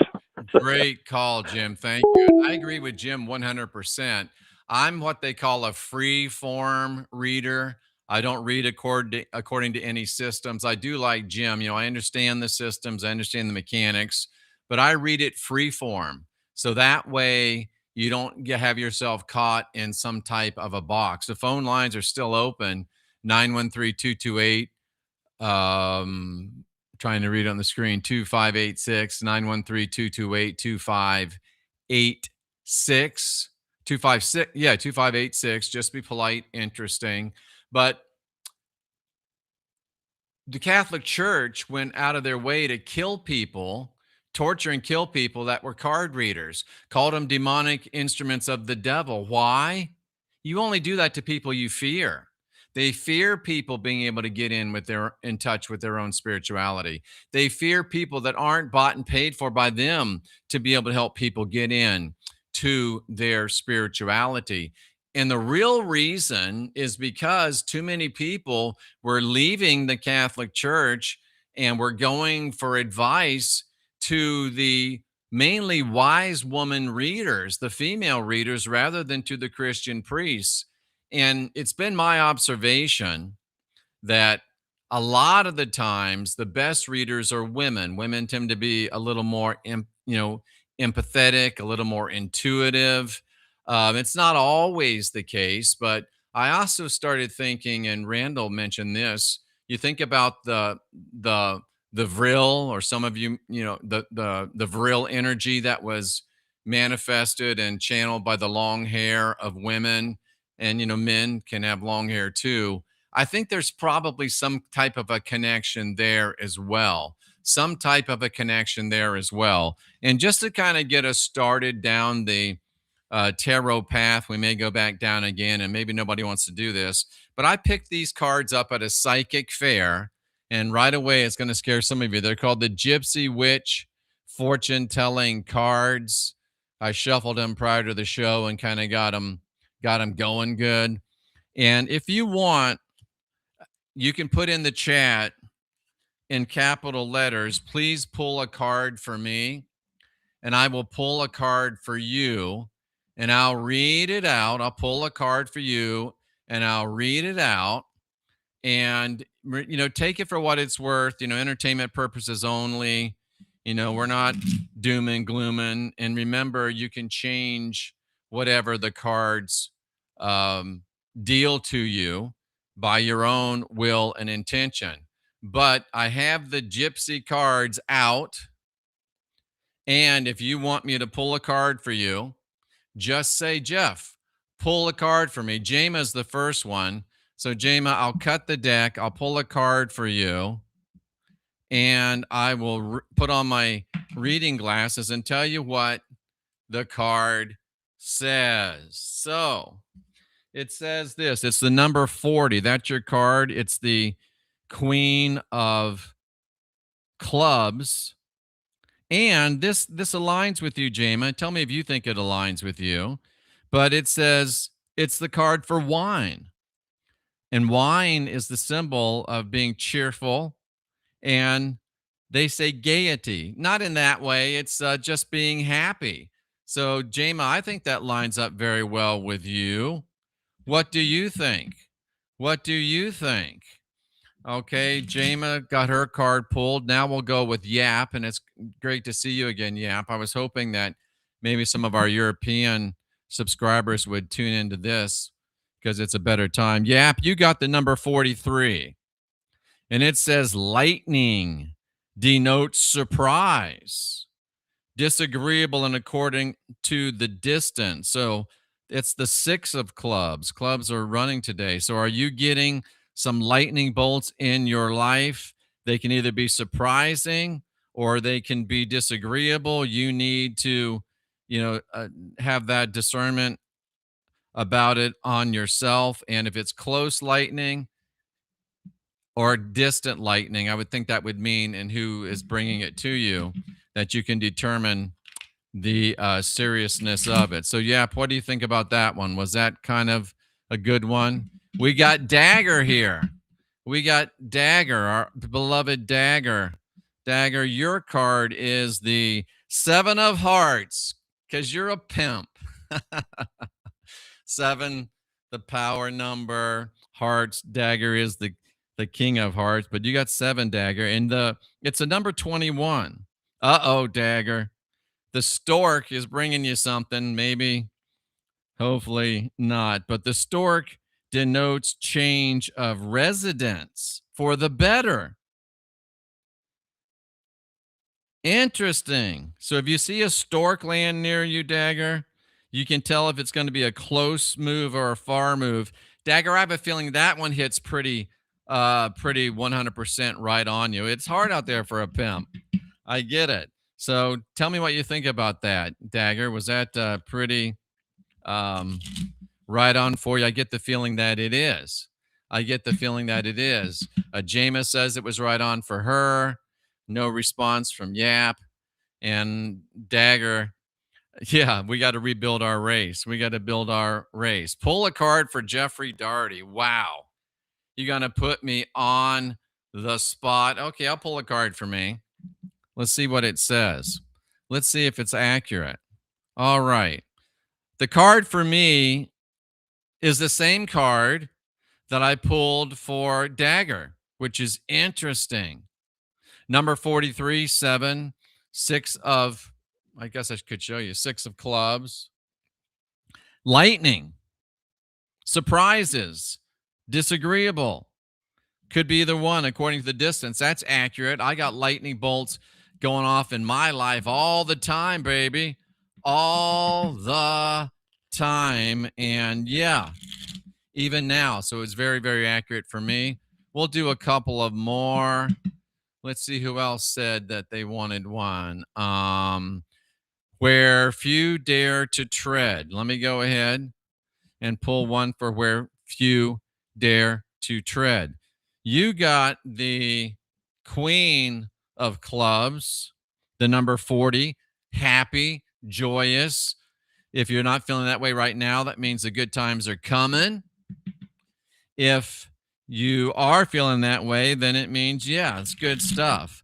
Great call, Jim. Thank you. I agree with Jim 100%. I'm what they call a free form reader. I don't read according to any systems. I do like Jim. I understand the systems, I understand the mechanics, but I read it free form. So that way you don't have yourself caught in some type of a box. The phone lines are still open, 913-228 trying to read on the screen, 2586 913 228 2586 256. Yeah, 2586. Just be polite, interesting. But the Catholic Church went out of their way to kill people, torture and kill people that were card readers, called them demonic instruments of the devil. Why? You only do that to people you fear. They fear people being able to get in touch with their own spirituality. They fear people that aren't bought and paid for by them to be able to help people get in to their spirituality. And the real reason is because too many people were leaving the Catholic Church and were going for advice to the mainly wise woman readers, the female readers, rather than to the Christian priests. And it's been my observation that a lot of the times the best readers are women. Women tend to be a little more, empathetic, a little more intuitive. It's not always the case, but I also started thinking, and Randall mentioned this. You think about the vril, or some of you, the vril energy that was manifested and channeled by the long hair of women, and men can have long hair too. I think there's probably some type of a connection there as well. Some type of a connection there as well. And just to kind of get us started down the tarot path. We may go back down again, and maybe nobody wants to do this. But I picked these cards up at a psychic fair, and right away it's going to scare some of you. They're called the Gypsy Witch fortune telling cards. I shuffled them prior to the show and kind of got them going good. And if you want, you can put in the chat in capital letters, please pull a card for me, and I will pull a card for you, and I'll read it out. I'll pull a card for you, and I'll read it out. And, take it for what it's worth, entertainment purposes only. We're not doom and glooming. And remember, you can change whatever the cards deal to you by your own will and intention. But I have the Gypsy cards out. And if you want me to pull a card for you, just say, Jeff, pull a card for me. Jama's the first one. So, Jama, I'll cut the deck. I'll pull a card for you. And I will put on my reading glasses and tell you what the card says. So, it says this. It's the number 40. That's your card. It's the Queen of Clubs. And this aligns with you, Jama. Tell me if you think it aligns with you. But it says it's the card for wine. And wine is the symbol of being cheerful. And they say gaiety. Not in that way. It's just being happy. So, Jama, I think that lines up very well with you. What do you think? What do you think? Okay, Jama got her card pulled. Now we'll go with Yap, and it's great to see you again, Yap. I was hoping that maybe some of our European subscribers would tune into this because it's a better time. Yap, you got the number 43, and it says lightning denotes surprise, disagreeable and according to the distance. So it's the 6 of clubs. Clubs are running today. So are you getting some lightning bolts in your life? They can either be surprising or they can be disagreeable. You need to, have that discernment about it on yourself. And if it's close lightning or distant lightning, I would think that would mean, and who is bringing it to you, that you can determine the seriousness of it. So, Yap, what do you think about that one? Was that kind of a good one? We got Dagger here. We got Dagger, our beloved Dagger. Dagger, your card is the 7 of Hearts because you're a pimp. 7, the power number. Hearts, Dagger is the King of Hearts, but you got 7, Dagger, and it's a number 21. Uh-oh, Dagger. The stork is bringing you something, maybe, hopefully not, but the stork denotes change of residence for the better. Interesting. So if you see a stork land near you, Dagger, you can tell if it's going to be a close move or a far move. Dagger, I have a feeling that one hits pretty 100% right on you. It's hard out there for a pimp. I get it. So tell me what you think about that, Dagger. Was that pretty right on for you? I get the feeling that it is. Jama says it was right on for her. No response from Yap. And Dagger, yeah, we got to rebuild our race. Pull a card for Jeffrey Darty. Wow. You're going to put me on the spot. Okay, I'll pull a card for me. Let's see what it says. Let's see if it's accurate. All right. The card for me is the same card that I pulled for Dagger, which is interesting. Number 43, 7, 6 of, I guess I could show you, 6 of clubs. Lightning. Surprises. Disagreeable. Could be either one according to the distance. That's accurate. I got lightning bolts going off in my life all the time, baby. All the time. And yeah, even now. So it's very, very accurate for me. We'll do a couple of more. Let's see who else said that they wanted one. Where few dare to tread. Let me go ahead and pull one for where few dare to tread. You got the queen of clubs, the number 40, happy, joyous. If you're not feeling that way right now, that means the good times are coming. If you are feeling that way, then it means, yeah, it's good stuff.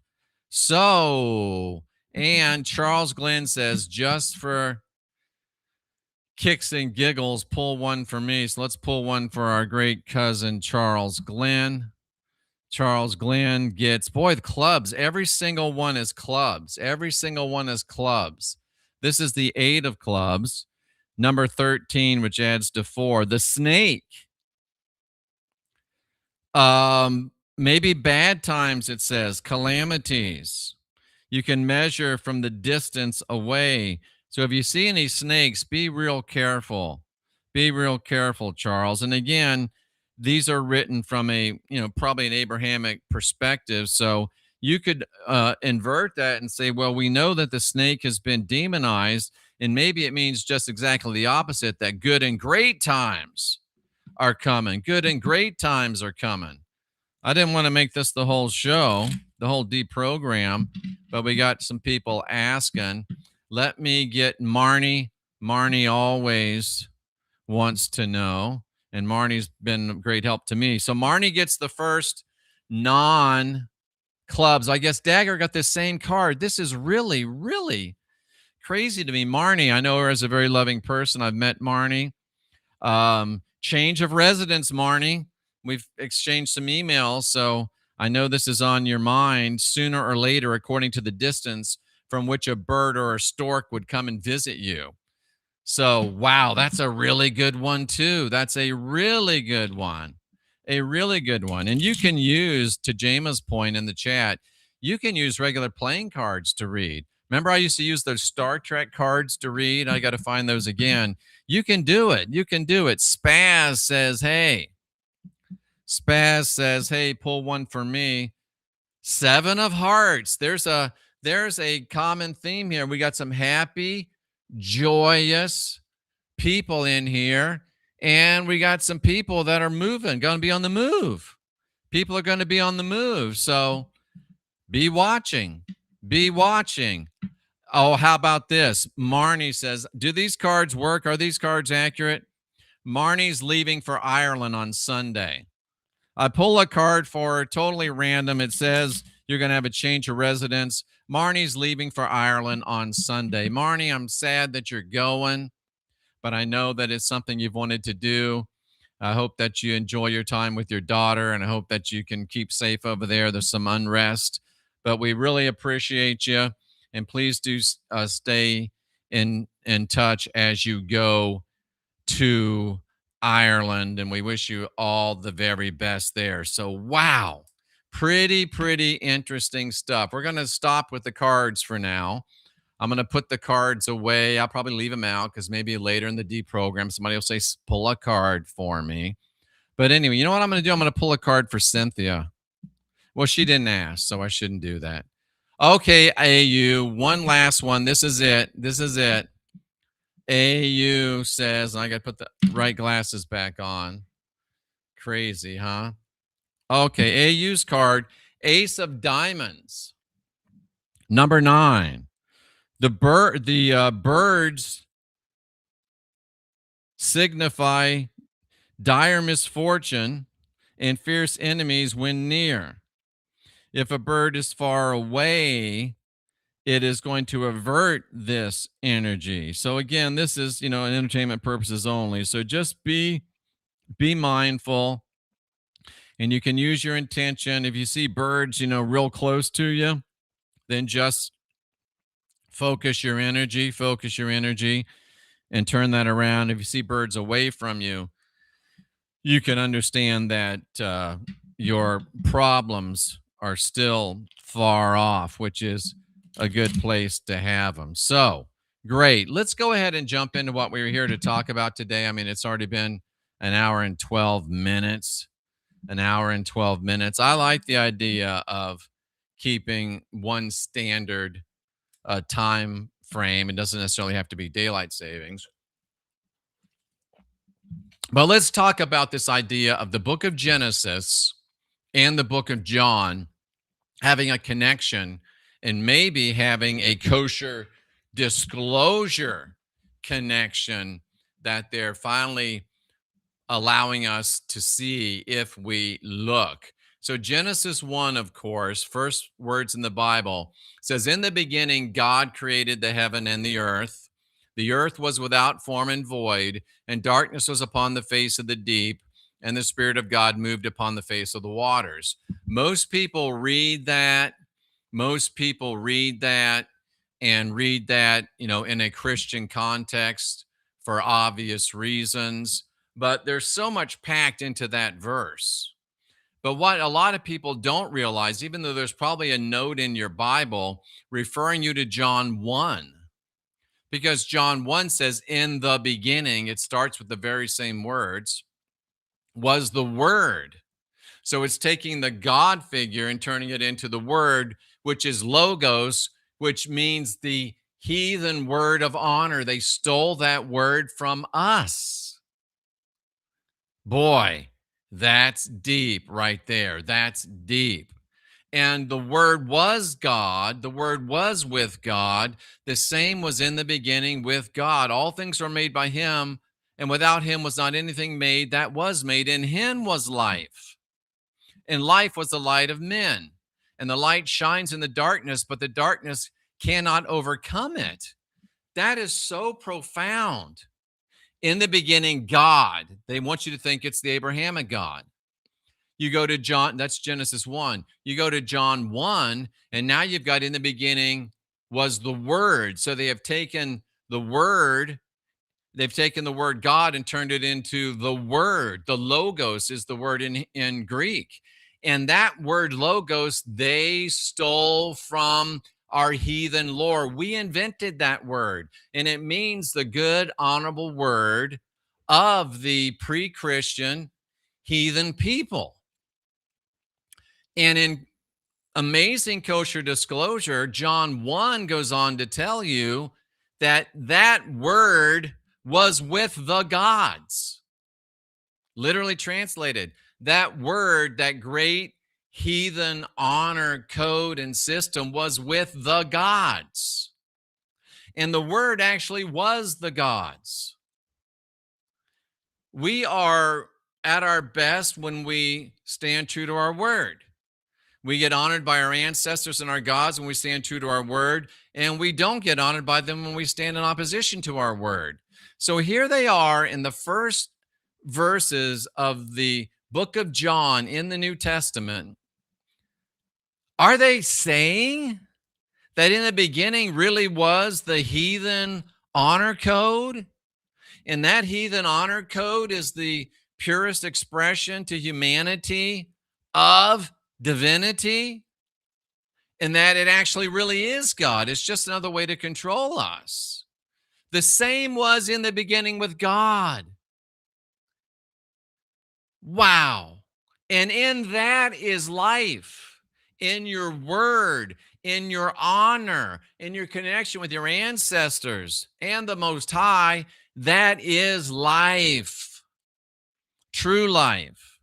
So, and Charles Glenn says, just for kicks and giggles, pull one for me. So let's pull one for our great cousin, Charles Glenn. Charles Glenn gets, boy, the clubs. Every single one is clubs. Every single one is clubs. This is the 8 of clubs. Number 13, which adds to 4. The snake. Maybe bad times, it says, calamities. You can measure from the distance away. So if you see any snakes, be real careful. Be real careful, Charles. And again, these are written from a, probably an Abrahamic perspective. So you could invert that and say, well, we know that the snake has been demonized, and maybe it means just exactly the opposite, that good and great times are coming. Good and great times are coming. I didn't want to make this the whole show, the whole deprogram, but we got some people asking. Let me get Marnie. Marnie always wants to know, and Marnie's been a great help to me. So Marnie gets the first non-clubs. I guess Dagger got this same card. This is really, really crazy to me. Marnie, I know her as a very loving person. I've met Marnie. Change of residence, Marnie. We've exchanged some emails, so I know this is on your mind sooner or later, according to the distance from which a bird or a stork would come and visit you. So, wow, that's a really good one, too. That's a really good one. A really good one. And you can use, to Jama's point in the chat, you can use regular playing cards to read. Remember, I used to use those Star Trek cards to read? I got to find those again. You can do it. You can do it. Spaz says, hey. Spaz says, hey, pull one for me. 7 of hearts. There's a common theme here. We got some happy, joyous people in here, and we got some people that are moving, going to be on the move. People are going to be on the move. So be watching. Be watching. Oh, how about this? Marnie says, do these cards work? Are these cards accurate? Marnie's leaving for Ireland on Sunday. I pull a card for her, totally random. It says you're going to have a change of residence. Marnie's leaving for Ireland on Sunday. Marnie, I'm sad that you're going, but I know that it's something you've wanted to do. I hope that you enjoy your time with your daughter, and I hope that you can keep safe over there. There's some unrest, but we really appreciate you, and please do stay in touch as you go to Ireland, and we wish you all the very best there. So, wow, pretty interesting stuff. We're going to stop with the cards for now. I'm going to put the cards away. I'll probably leave them out because maybe later in the deprogram, somebody will say, pull a card for me. But anyway, you know what I'm going to do? I'm going to pull a card for Cynthia. Well, she didn't ask, so I shouldn't do that. Okay, AU, one last one. This is it. This is it. AU says, and I got to put the right glasses back on. Crazy, huh? Okay, AU's card, Ace of Diamonds. Number 9. The birds signify dire misfortune and fierce enemies when near. If a bird is far away, it is going to avert this energy. So again, this is, an entertainment purposes only. So just be mindful, and you can use your intention. If you see birds, real close to you, then just focus your energy, and turn that around. If you see birds away from you, you can understand that your problems are still far off, which is a good place to have them. So great. Let's go ahead and jump into what we were here to talk about today. I mean, it's already been an hour and 12 minutes. I like the idea of keeping one standard time frame. It doesn't necessarily have to be daylight savings. But let's talk about this idea of the book of Genesis and the book of John having a connection and maybe having a kosher disclosure connection that they're finally allowing us to see if we look. So Genesis 1, of course, first words in the Bible, says, in the beginning, God created the heaven and the earth. The earth was without form and void, and darkness was upon the face of the deep, and the Spirit of God moved upon the face of the waters. Most people read that. Most people read that and read that, in a Christian context for obvious reasons. But there's so much packed into that verse. But what a lot of people don't realize, even though there's probably a note in your Bible referring you to John 1, because John 1 says, in the beginning, it starts with the very same words, was the Word. So it's taking the God figure and turning it into the Word, which is logos, which means the heathen word of honor. They stole that word from us. Boy, that's deep right there. That's deep. And the Word was God. The Word was with God. The same was in the beginning with God. All things were made by Him, and without Him was not anything made that was made. In Him was life, and life was the light of men. And the light shines in the darkness, but the darkness cannot overcome it. That is so profound. In the beginning, God. They want you to think it's the Abrahamic God. You go to John, that's Genesis 1. You go to John 1, and now you've got in the beginning was the Word. So they have taken the Word, they've taken the word God and turned it into the Word. The logos is the word in Greek. And that word logos, they stole from our heathen lore. We invented that word, and it means the good, honorable word of the pre-Christian heathen people. And in amazing kosher disclosure, John 1 goes on to tell you that that word was with the gods. Literally translated, that word, that great heathen honor code and system was with the gods. And the word actually was the gods. We are at our best when we stand true to our word. We get honored by our ancestors and our gods when we stand true to our word, and we don't get honored by them when we stand in opposition to our word. So here they are in the first verses of the book of John in the New Testament. Are they saying that in the beginning really was the heathen honor code? And that heathen honor code is the purest expression to humanity of divinity, and that it actually really is God. It's just another way to control us. The same was in the beginning with God. Wow. And in that is life, in your word, in your honor, in your connection with your ancestors and the Most High. That is life, true life.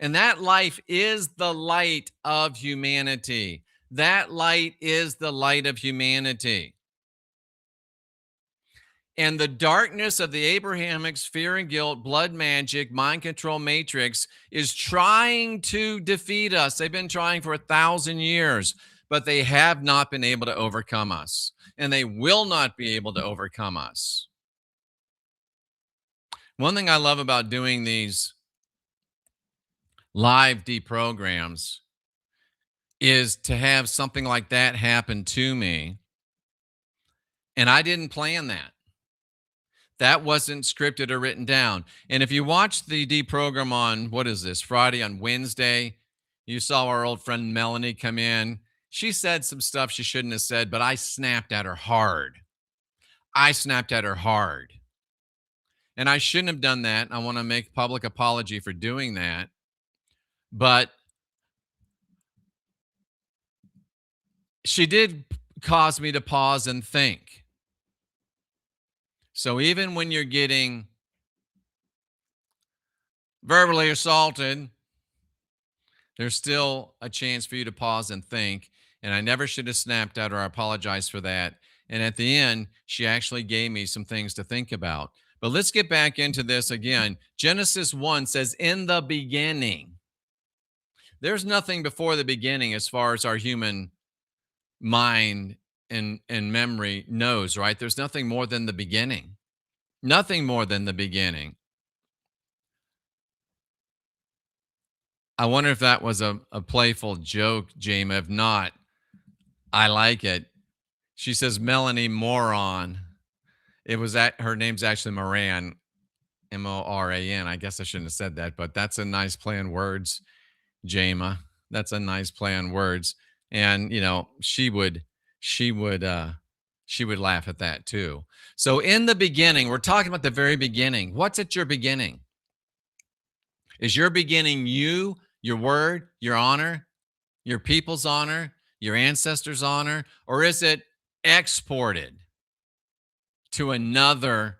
And that life is the light of humanity. That light is the light of humanity. And the darkness of the Abrahamics, fear and guilt, blood magic, mind control matrix is trying to defeat us. They've been trying for 1,000 years, but they have not been able to overcome us. And they will not be able to overcome us. One thing I love about doing these live deprograms is to have something like that happen to me. And I didn't plan that. That wasn't scripted or written down. And if you watch the deprogram on, what is this, Friday, on Wednesday, you saw our old friend Melanie come in. She said some stuff she shouldn't have said, but I snapped at her hard. I snapped at her hard. And I shouldn't have done that. I want to make public apology for doing that. But she did cause me to pause and think. So even when you're getting verbally assaulted, there's still a chance for you to pause and think. And I never should have snapped at her. I apologize for that. And at the end, she actually gave me some things to think about. But let's get back into this again. Genesis 1 says, in the beginning. There's nothing before the beginning as far as our human mind and memory knows, right? There's nothing more than the beginning. Nothing more than the beginning. I wonder if that was a playful joke, James. If not, I like it. She says, Melanie Moran. It was her name's actually Moran, Moran. I guess I shouldn't have said that, but that's a nice play on words, Jama. That's a nice play on words. And, you know, she would laugh at that too. So in the beginning, we're talking about the very beginning. What's at your beginning? Is your beginning you, your word, your honor, your people's honor, your ancestors' honor, or is it exported to another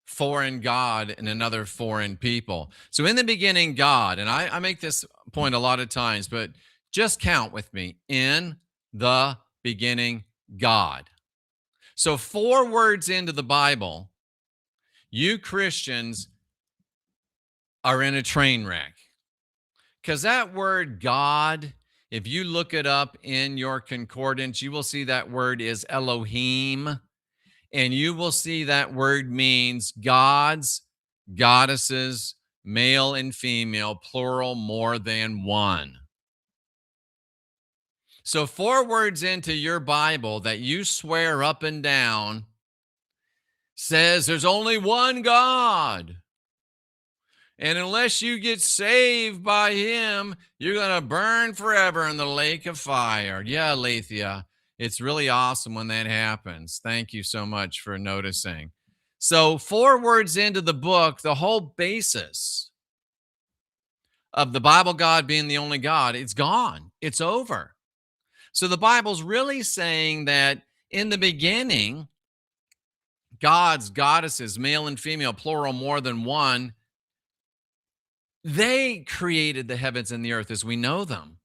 foreign God and another foreign people? So in the beginning, God, and I make this point a lot of times, but just count with me. In the beginning, God. So 4 words into the Bible, you Christians are in a train wreck. Because that word God, if you look it up in your concordance, you will see that word is Elohim. And you will see that word means gods, goddesses, male and female, plural, more than one. So 4 words into your Bible that you swear up and down says there's only one God. And unless you get saved by him, you're going to burn forever in the lake of fire. Yeah, Alethea, it's really awesome when that happens. Thank you so much for noticing. So 4 words into the book, the whole basis of the Bible God being the only God, it's gone. It's over. So the Bible's really saying that in the beginning, gods, goddesses, male and female, plural, more than one, they created the heavens and the earth as we know them.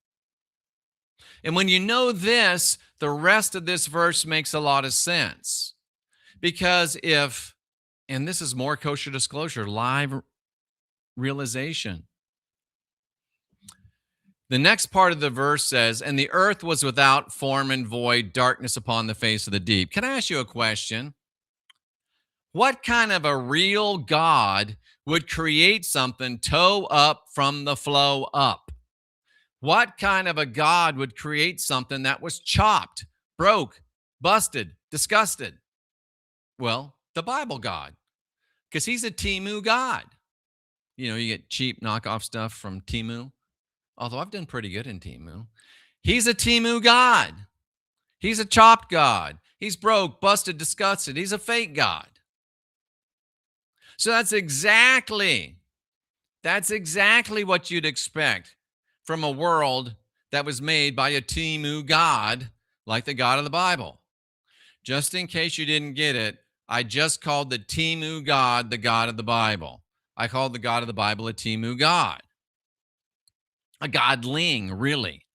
And when you know this, the rest of this verse makes a lot of sense. Because if, and this is more kosher disclosure, live realization. The next part of the verse says, and the earth was without form and void, darkness upon the face of the deep. Can I ask you a question? What kind of a real God would create something toe up from the flow up? What kind of a God would create something that was chopped, broke, busted, disgusted? Well, the Bible God, because he's a Temu God. You know, you get cheap knockoff stuff from Temu, although I've done pretty good in Temu. He's a Temu God. He's a chopped God. He's broke, busted, disgusted. He's a fake God. So that's exactly what you'd expect from a world that was made by a Temu God like the God of the Bible. Just in case you didn't get it, I just called the Temu God the God of the Bible. I called the God of the Bible a Temu God. A godling, really.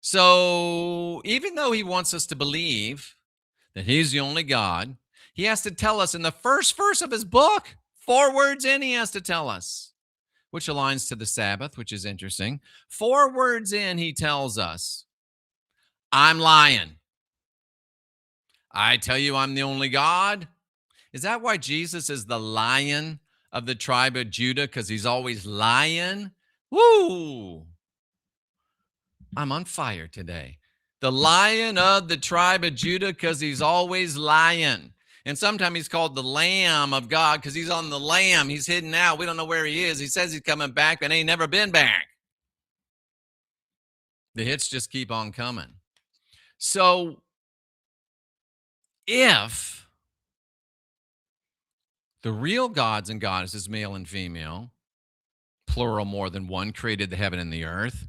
So even though he wants us to believe that he's the only God, he has to tell us in the first verse of his book, 4 words in, he has to tell us, which aligns to the Sabbath, which is interesting. 4 words in, he tells us, I'm lying. I tell you I'm the only God. Is that why Jesus is the Lion of the tribe of Judah? Because he's always lying? Woo! I'm on fire today. The Lion of the tribe of Judah because he's always lying. And sometimes he's called the Lamb of God because he's on the lamb. He's hidden out. We don't know where he is. He says he's coming back, but ain't never been back. The hits just keep on coming. So if the real gods and goddesses, male and female, plural, more than one, created the heaven and the earth,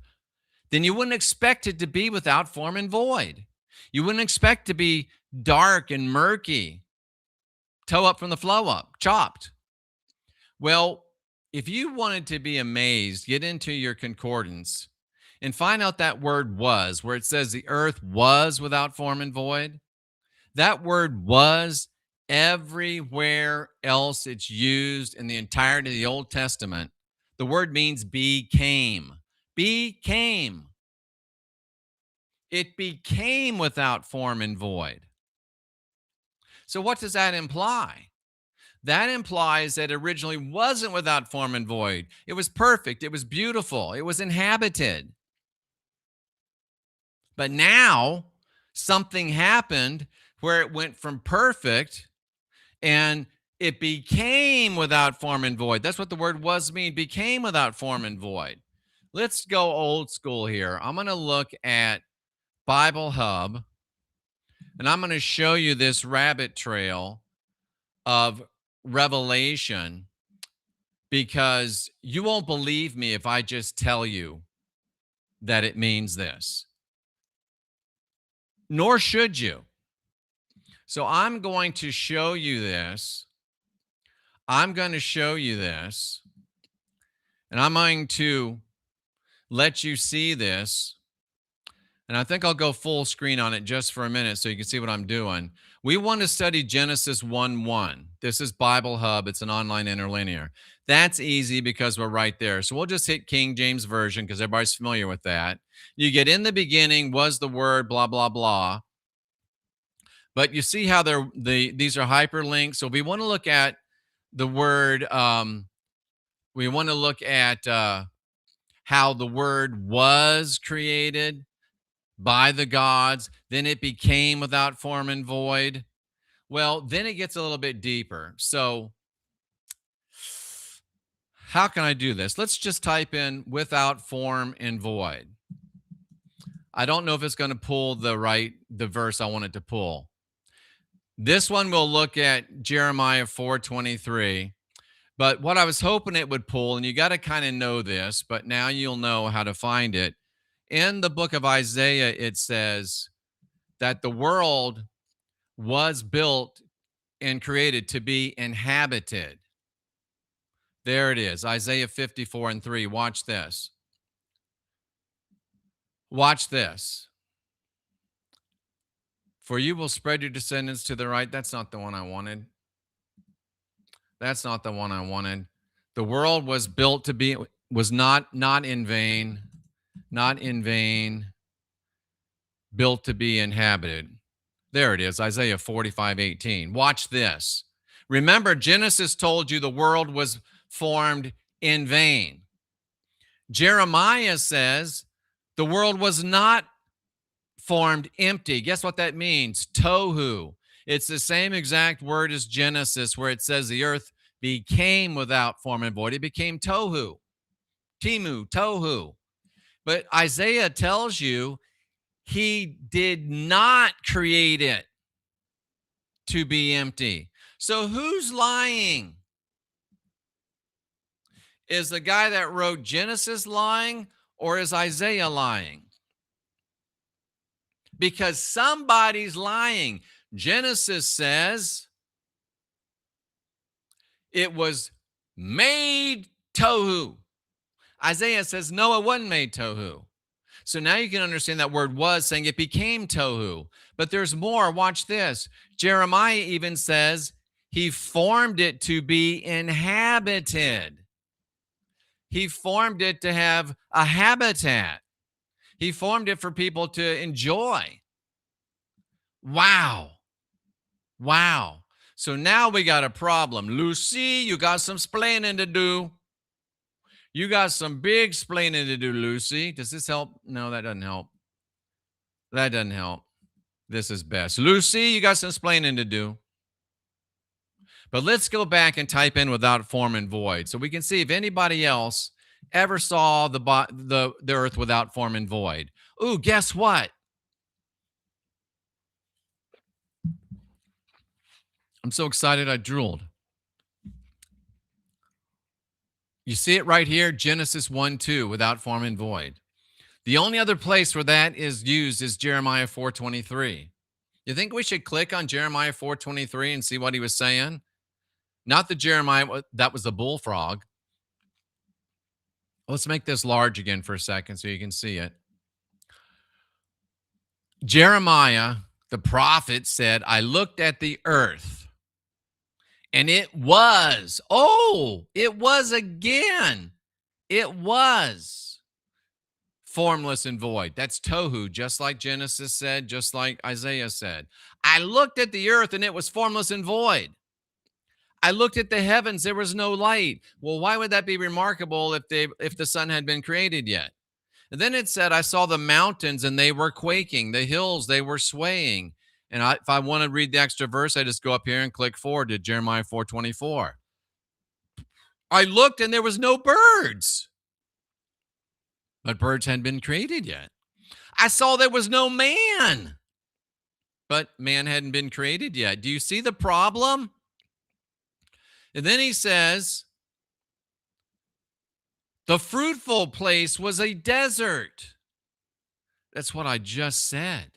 then you wouldn't expect it to be without form and void. You wouldn't expect to be dark and murky, toe up from the flow up, chopped. Well, if you wanted to be amazed, get into your concordance and find out that word was, where it says the earth was without form and void. That word was, everywhere else it's used in the entirety of the Old Testament, the word means became. Became. It became without form and void. So what does that imply? That implies that it originally wasn't without form and void. It was perfect. It was beautiful. It was inhabited. But now something happened where it went from perfect and it became without form and void. That's what the word was mean, became without form and void. Let's go old school here. I'm going to look at Bible Hub, and I'm going to show you this rabbit trail of Revelation, because you won't believe me if I just tell you that it means this. Nor should you. So I'm going to show you this. I'm going to show you this. And I'm going to let you see this. And I think I'll go full screen on it just for a minute so you can see what I'm doing. We want to study Genesis 1:1. This is Bible Hub. It's an online interlinear. That's easy because we're right there. So we'll just hit King James Version because everybody's familiar with that. You get in the beginning was the word, blah, blah, blah. But you see how these are hyperlinks. So we want to look at the word, we want to look at how the word was created by the gods, then it became without form and void. Well, then it gets a little bit deeper. So how can I do this? Let's just type in without form and void. I don't know if it's going to pull the verse I want it to pull. This one will look at Jeremiah 4:23. But what I was hoping it would pull, and you got to kind of know this, but now you'll know how to find it. In the book of Isaiah, it says that the world was built and created to be inhabited. There it is, Isaiah 54:3. Watch this. Watch this. For you will spread your descendants to the right. That's not the one I wanted. That's not the one I wanted. The world was built to be, was not in vain, not in vain, built to be inhabited. There it is, Isaiah 45:18. Watch this. Remember, Genesis told you the world was formed in vain. Jeremiah says the world was not formed empty. Guess what that means? Tohu. It's the same exact word as Genesis, where it says the earth became without form and void. It became tohu. Timu, tohu. But Isaiah tells you he did not create it to be empty. So who's lying? Is the guy that wrote Genesis lying, or is Isaiah lying? Because somebody's lying. Genesis says it was made tohu. Isaiah says, no, it wasn't made tohu. So now you can understand that word was saying it became tohu. But there's more. Watch this. Jeremiah even says he formed it to be inhabited. He formed it to have a habitat. He formed it for people to enjoy. Wow. Wow. So now we got a problem. Lucy, you got some splaining to do. You got some big splaining to do, Lucy. Does this help? No, that doesn't help. That doesn't help. This is best. Lucy, you got some splaining to do. But let's go back and type in without form and void so we can see if anybody else ever saw the earth without form and void. Ooh, guess what? I'm so excited I drooled. You see it right here, Genesis 1:2, without form and void. The only other place where that is used is Jeremiah 4:23. You think we should click on Jeremiah 4:23 and see what he was saying? Not the Jeremiah, that was the bullfrog. Let's make this large again for a second so you can see it. Jeremiah, the prophet, said, I looked at the earth, and it was, it was again. It was formless and void. That's tohu, just like Genesis said, just like Isaiah said. I looked at the earth, and it was formless and void. I looked at the heavens, there was no light. Well, why would that be remarkable if the sun had been created yet? And then it said, I saw the mountains and they were quaking, the hills, they were swaying. And if I want to read the extra verse, I just go up here and click forward to Jeremiah 4:24. I looked and there was no birds, but birds hadn't been created yet. I saw there was no man, but man hadn't been created yet. Do you see the problem? And then he says, the fruitful place was a desert. That's what I just said.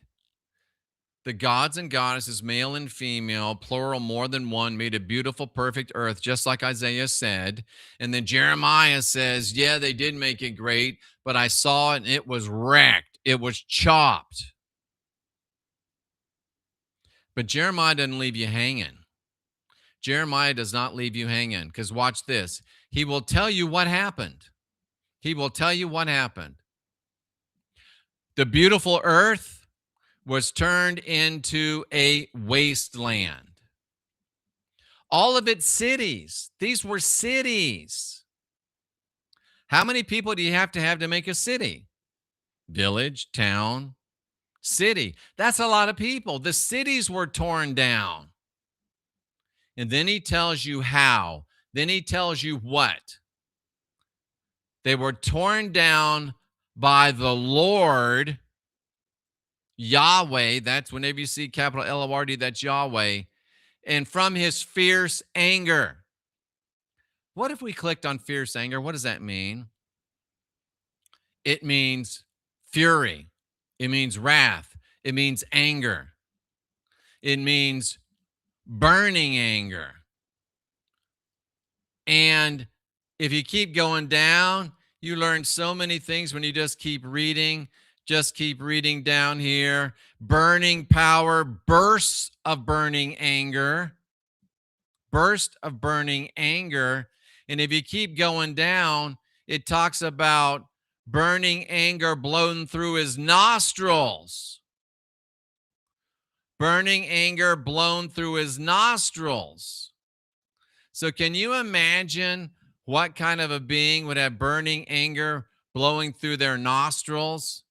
The gods and goddesses, male and female, plural, more than one, made a beautiful, perfect earth, just like Isaiah said. And then Jeremiah says, yeah, they did make it great, but I saw it and it was wrecked. It was chopped. But Jeremiah doesn't leave you hanging. Jeremiah does not leave you hanging, because watch this. He will tell you what happened. He will tell you what happened. The beautiful earth was turned into a wasteland. All of its cities, these were cities. How many people do you have to make a city? Village, town, city. That's a lot of people. The cities were torn down. And then he tells you how. Then he tells you what. They were torn down by the Lord, Yahweh. That's whenever you see capital L-O-R-D, that's Yahweh. And from his fierce anger. What if we clicked on fierce anger? What does that mean? It means fury. It means wrath. It means anger. It means burning anger. And if you keep going down, you learn so many things when you just keep reading. Just keep reading down here. Burning power, bursts of burning anger. Burst of burning anger. And if you keep going down, it talks about burning anger blown through his nostrils. Burning anger blown through his nostrils. So can you imagine what kind of a being would have burning anger blowing through their nostrils?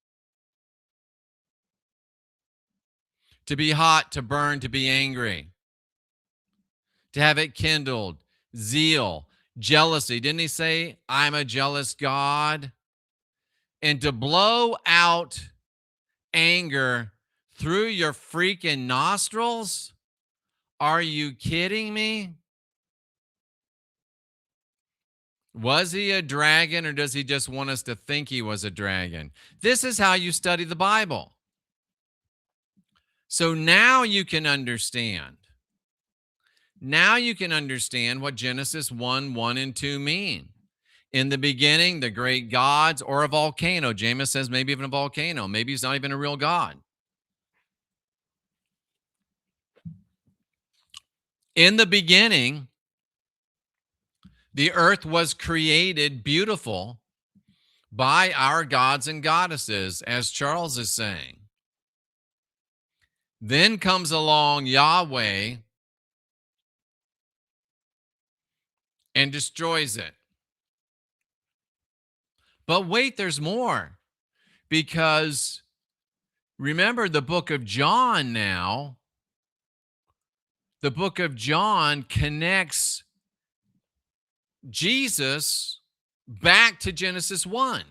To be hot, to burn, to be angry. To have it kindled, zeal, jealousy. Didn't he say, I'm a jealous God? And to blow out anger through your freaking nostrils? Are you kidding me? Was he a dragon, or does he just want us to think he was a dragon? This is how you study the Bible. So now you can understand. Now you can understand what Genesis 1:1 and 2 mean. In the beginning, the great gods, or a volcano. Jameis says maybe even a volcano. Maybe he's not even a real God. In the beginning, the earth was created beautiful by our gods and goddesses, as Charles is saying. Then comes along Yahweh and destroys it. But wait, there's more. Because remember the book of John now. The book of John connects Jesus back to Genesis 1.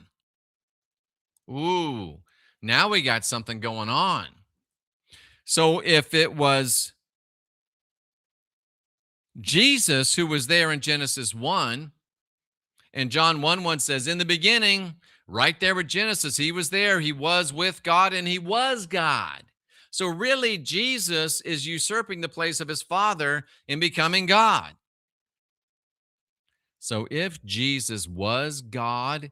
Ooh, now we got something going on. So if it was Jesus who was there in Genesis 1, and John 1:1 says, in the beginning Right there with Genesis, he was there. He was with God and he was God. So really, Jesus is usurping the place of his Father in becoming God. So if Jesus was God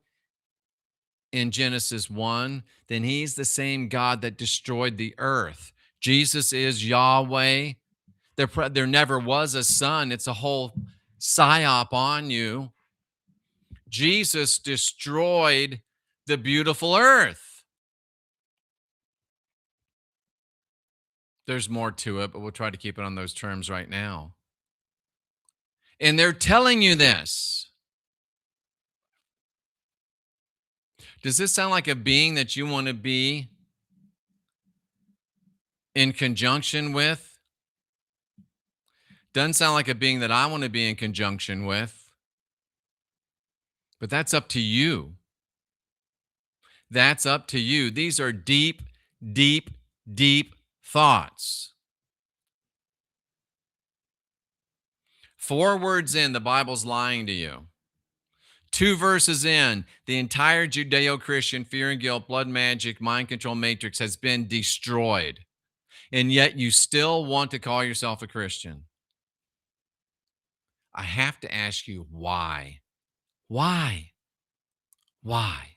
in Genesis 1, then he's the same God that destroyed the earth. Jesus is Yahweh. There never was a son. It's a whole psyop on you. Jesus destroyed the beautiful earth. There's more to it, but we'll try to keep it on those terms right now. And they're telling you this. Does this sound like a being that you want to be in conjunction with? Doesn't sound like a being that I want to be in conjunction with. But that's up to you. That's up to you. These are deep, deep, deep thoughts. 4 words in, the Bible's lying to you. 2 verses in, the entire Judeo-Christian fear and guilt, blood magic, mind control matrix has been destroyed. And yet you still want to call yourself a Christian. I have to ask you, why? Why? Why?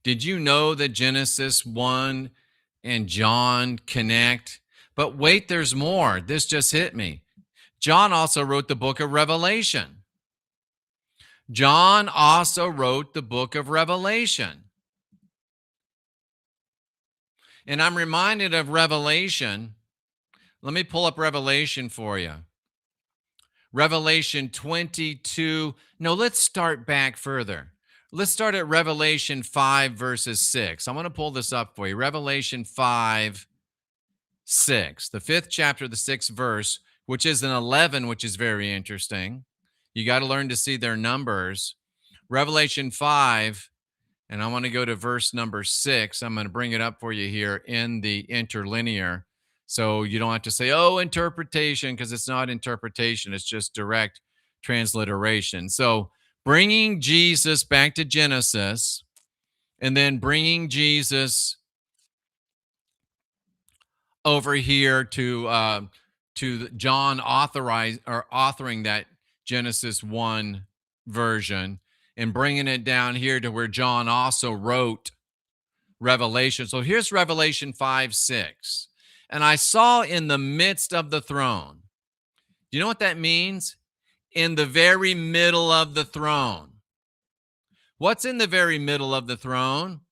Did you know that Genesis 1 and John connect? But wait, there's more. This just hit me. John also wrote the book of Revelation. John also wrote the book of Revelation. And I'm reminded of Revelation. Let me pull up Revelation for you. Revelation 22. No, let's start back further. Let's start at Revelation 5, verses 6. I'm going to pull this up for you. Revelation 5, 6. The 5th chapter, the 6th verse, which is an 11, which is very interesting. You got to learn to see their numbers. Revelation 5, and I want to go to verse number 6. I'm going to bring it up for you here in the interlinear. So you don't have to say, oh, interpretation, because it's not interpretation. It's just direct transliteration. So bringing Jesus back to Genesis and then bringing Jesus over here to John authoring that Genesis 1 version and bringing it down here to where John also wrote Revelation. So here's Revelation 5, 6. And I saw in the midst of the throne. Do you know what that means? In the very middle of the throne. What's in the very middle of the throne?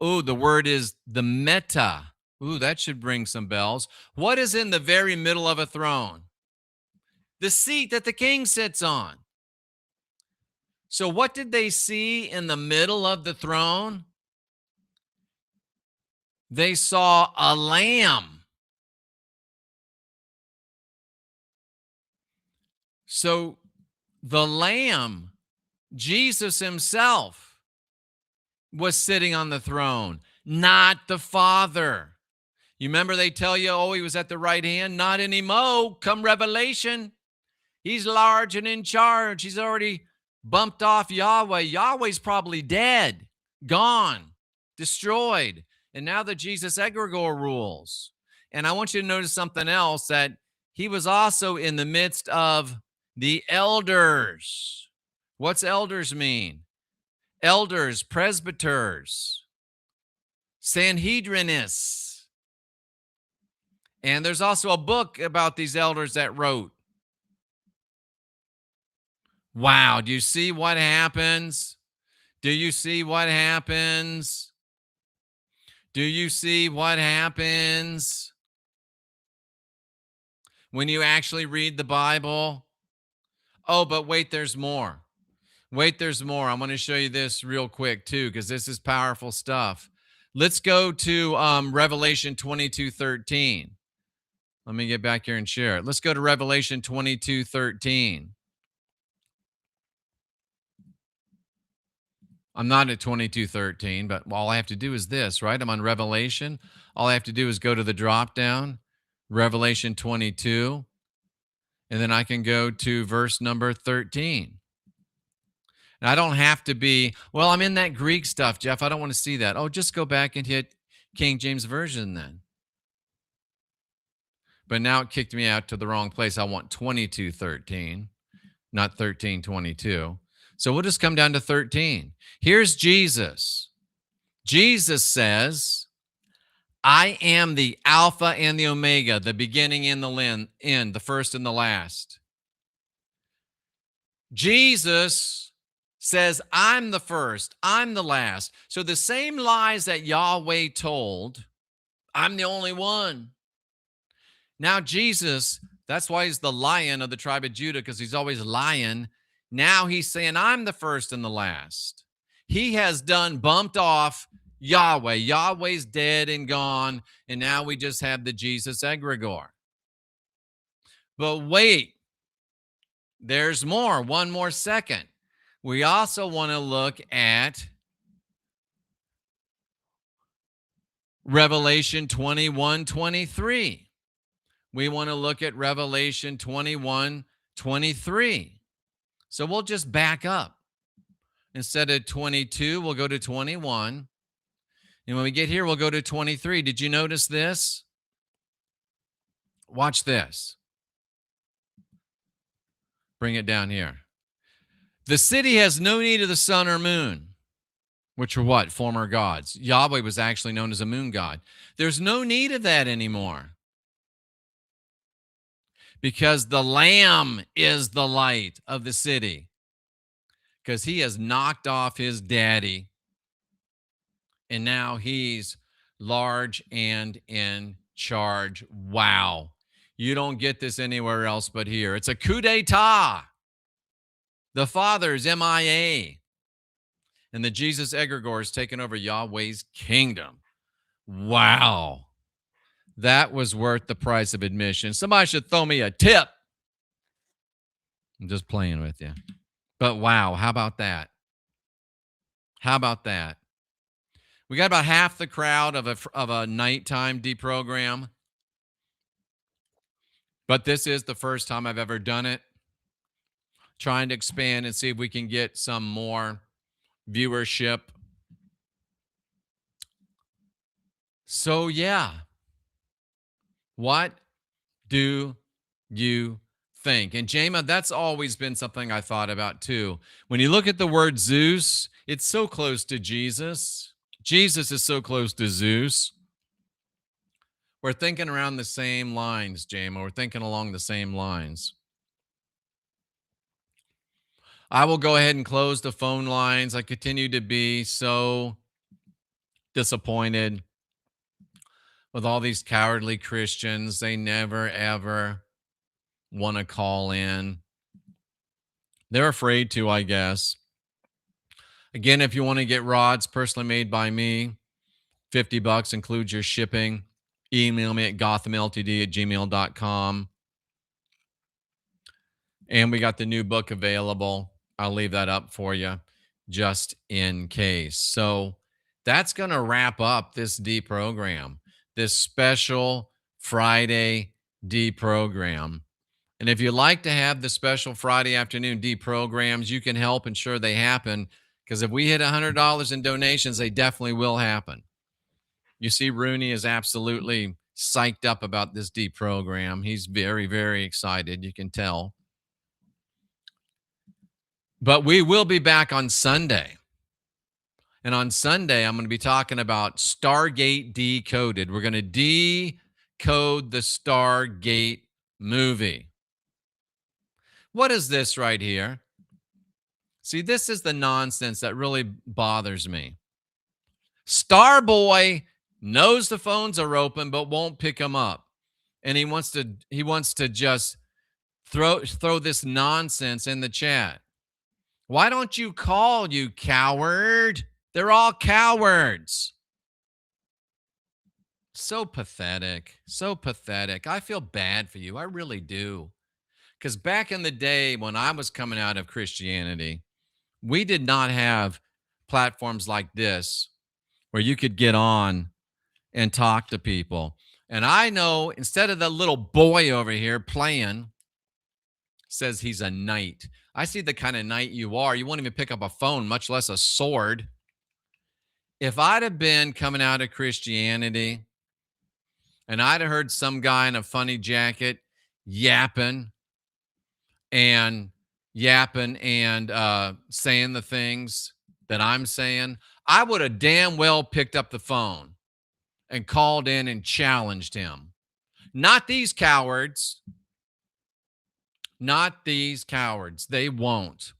Oh, the word is the meta. Ooh, that should ring some bells. What is in the very middle of a throne? The seat that the king sits on. So what did they see in the middle of the throne? They saw a lamb. So the lamb, Jesus himself, was sitting on the throne, not the Father. You remember they tell you, oh, he was at the right hand? Not anymore. Come Revelation. He's large and in charge. He's already bumped off Yahweh. Yahweh's probably dead, gone, destroyed. And now the Jesus egregore rules. And I want you to notice something else, that he was also in the midst of the elders. What's elders mean? Elders, presbyters, Sanhedrinists. And there's also a book about these elders that wrote. Wow, do you see what happens? Do you see what happens? Do you see what happens when you actually read the Bible? Oh, but wait, there's more. Wait, there's more. I'm going to show you this real quick too, because this is powerful stuff. Let's go to Revelation 22:13. Let me get back here and share it. Let's go to Revelation 22:13. I'm not at 22:13, but all I have to do is this, right? I'm on Revelation. All I have to do is go to the drop down, Revelation 22, and then I can go to verse number 13. And I don't have to be, well, I'm in that Greek stuff, Jeff. I don't want to see that. Oh, just go back and hit King James Version then. But now it kicked me out to the wrong place. I want 22:13, not 13:22. So we'll just come down to 13. Here's Jesus. Jesus says, I am the Alpha and the Omega, the beginning and the end, the first and the last. Jesus says, I'm the first, I'm the last. So the same lies that Yahweh told, I'm the only one. Now Jesus, that's why he's the Lion of the tribe of Judah, because he's always lying. Now he's saying, I'm the first and the last. He has bumped off Yahweh. Yahweh's dead and gone, and now we just have the Jesus egregore. But wait, there's more. One more second. We also want to look at Revelation 21:23. We want to look at Revelation 21:23. So we'll just back up. Instead of 22, we'll go to 21. And when we get here, we'll go to 23. Did you notice this? Watch this. Bring it down here. The city has no need of the sun or moon, which are what? Former gods. Yahweh was actually known as a moon god. There's no need of that anymore, because the Lamb is the light of the city, because he has knocked off his daddy, and now he's large and in charge. Wow. You don't get this anywhere else but here. It's a coup d'etat. The Father's MIA. And the Jesus egregore is taking over Yahweh's kingdom. Wow. That was worth the price of admission. Somebody should throw me a tip. I'm just playing with you. But wow, how about that? How about that? We got about half the crowd of a nighttime deprogram. But this is the first time I've ever done it. Trying to expand and see if we can get some more viewership. So yeah. What do you think? And Jama, that's always been something I thought about too. When you look at the word Zeus, it's so close to Jesus. Jesus is so close to Zeus. We're thinking around the same lines, Jama. We're thinking along the same lines. I will go ahead and close the phone lines. I continue to be so disappointed with all these cowardly Christians. They never, ever want to call in. They're afraid to, I guess. Again, if you want to get rods personally made by me, $50 includes your shipping. Email me at gothamltd@gmail.com. And we got the new book available. I'll leave that up for you just in case. So that's going to wrap up this deprogram, this special Friday deprogram. And if you'd like to have the special Friday afternoon deprograms, you can help ensure they happen, because if we hit $100 in donations, they definitely will happen. You see, Rooney is absolutely psyched up about this deprogram. He's very, very excited. You can tell. But we will be back on Sunday. And on Sunday, I'm going to be talking about Stargate Decoded. We're going to decode the Stargate movie. What is this right here? See, this is the nonsense that really bothers me. Starboy knows the phones are open but won't pick them up. And he wants to just throw this nonsense in the chat. Why don't you call, you coward? They're all cowards. So pathetic. So pathetic. I feel bad for you. I really do. Because back in the day when I was coming out of Christianity, we did not have platforms like this where you could get on and talk to people. And I know, instead of the little boy over here playing says he's a knight. I see the kind of knight you are. You won't even pick up a phone, much less a sword. If I'd have been coming out of Christianity and I'd have heard some guy in a funny jacket yapping and saying the things that I'm saying, I would have damn well picked up the phone and called in and challenged him. Not these cowards. Not these cowards. They won't.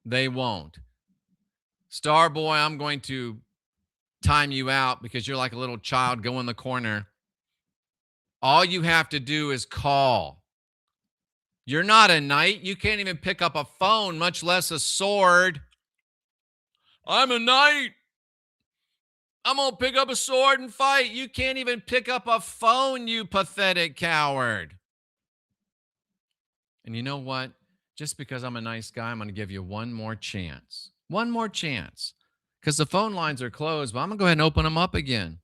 They won't. Starboy, I'm going to time you out because you're like a little child. Go in the corner. All you have to do is call. You're not a knight. You can't even pick up a phone, much less a sword. I'm a knight. I'm going to pick up a sword and fight. You can't even pick up a phone, you pathetic coward. And you know what? Just because I'm a nice guy, I'm going to give you one more chance. One more chance. Because the phone lines are closed, but I'm going to go ahead and open them up again.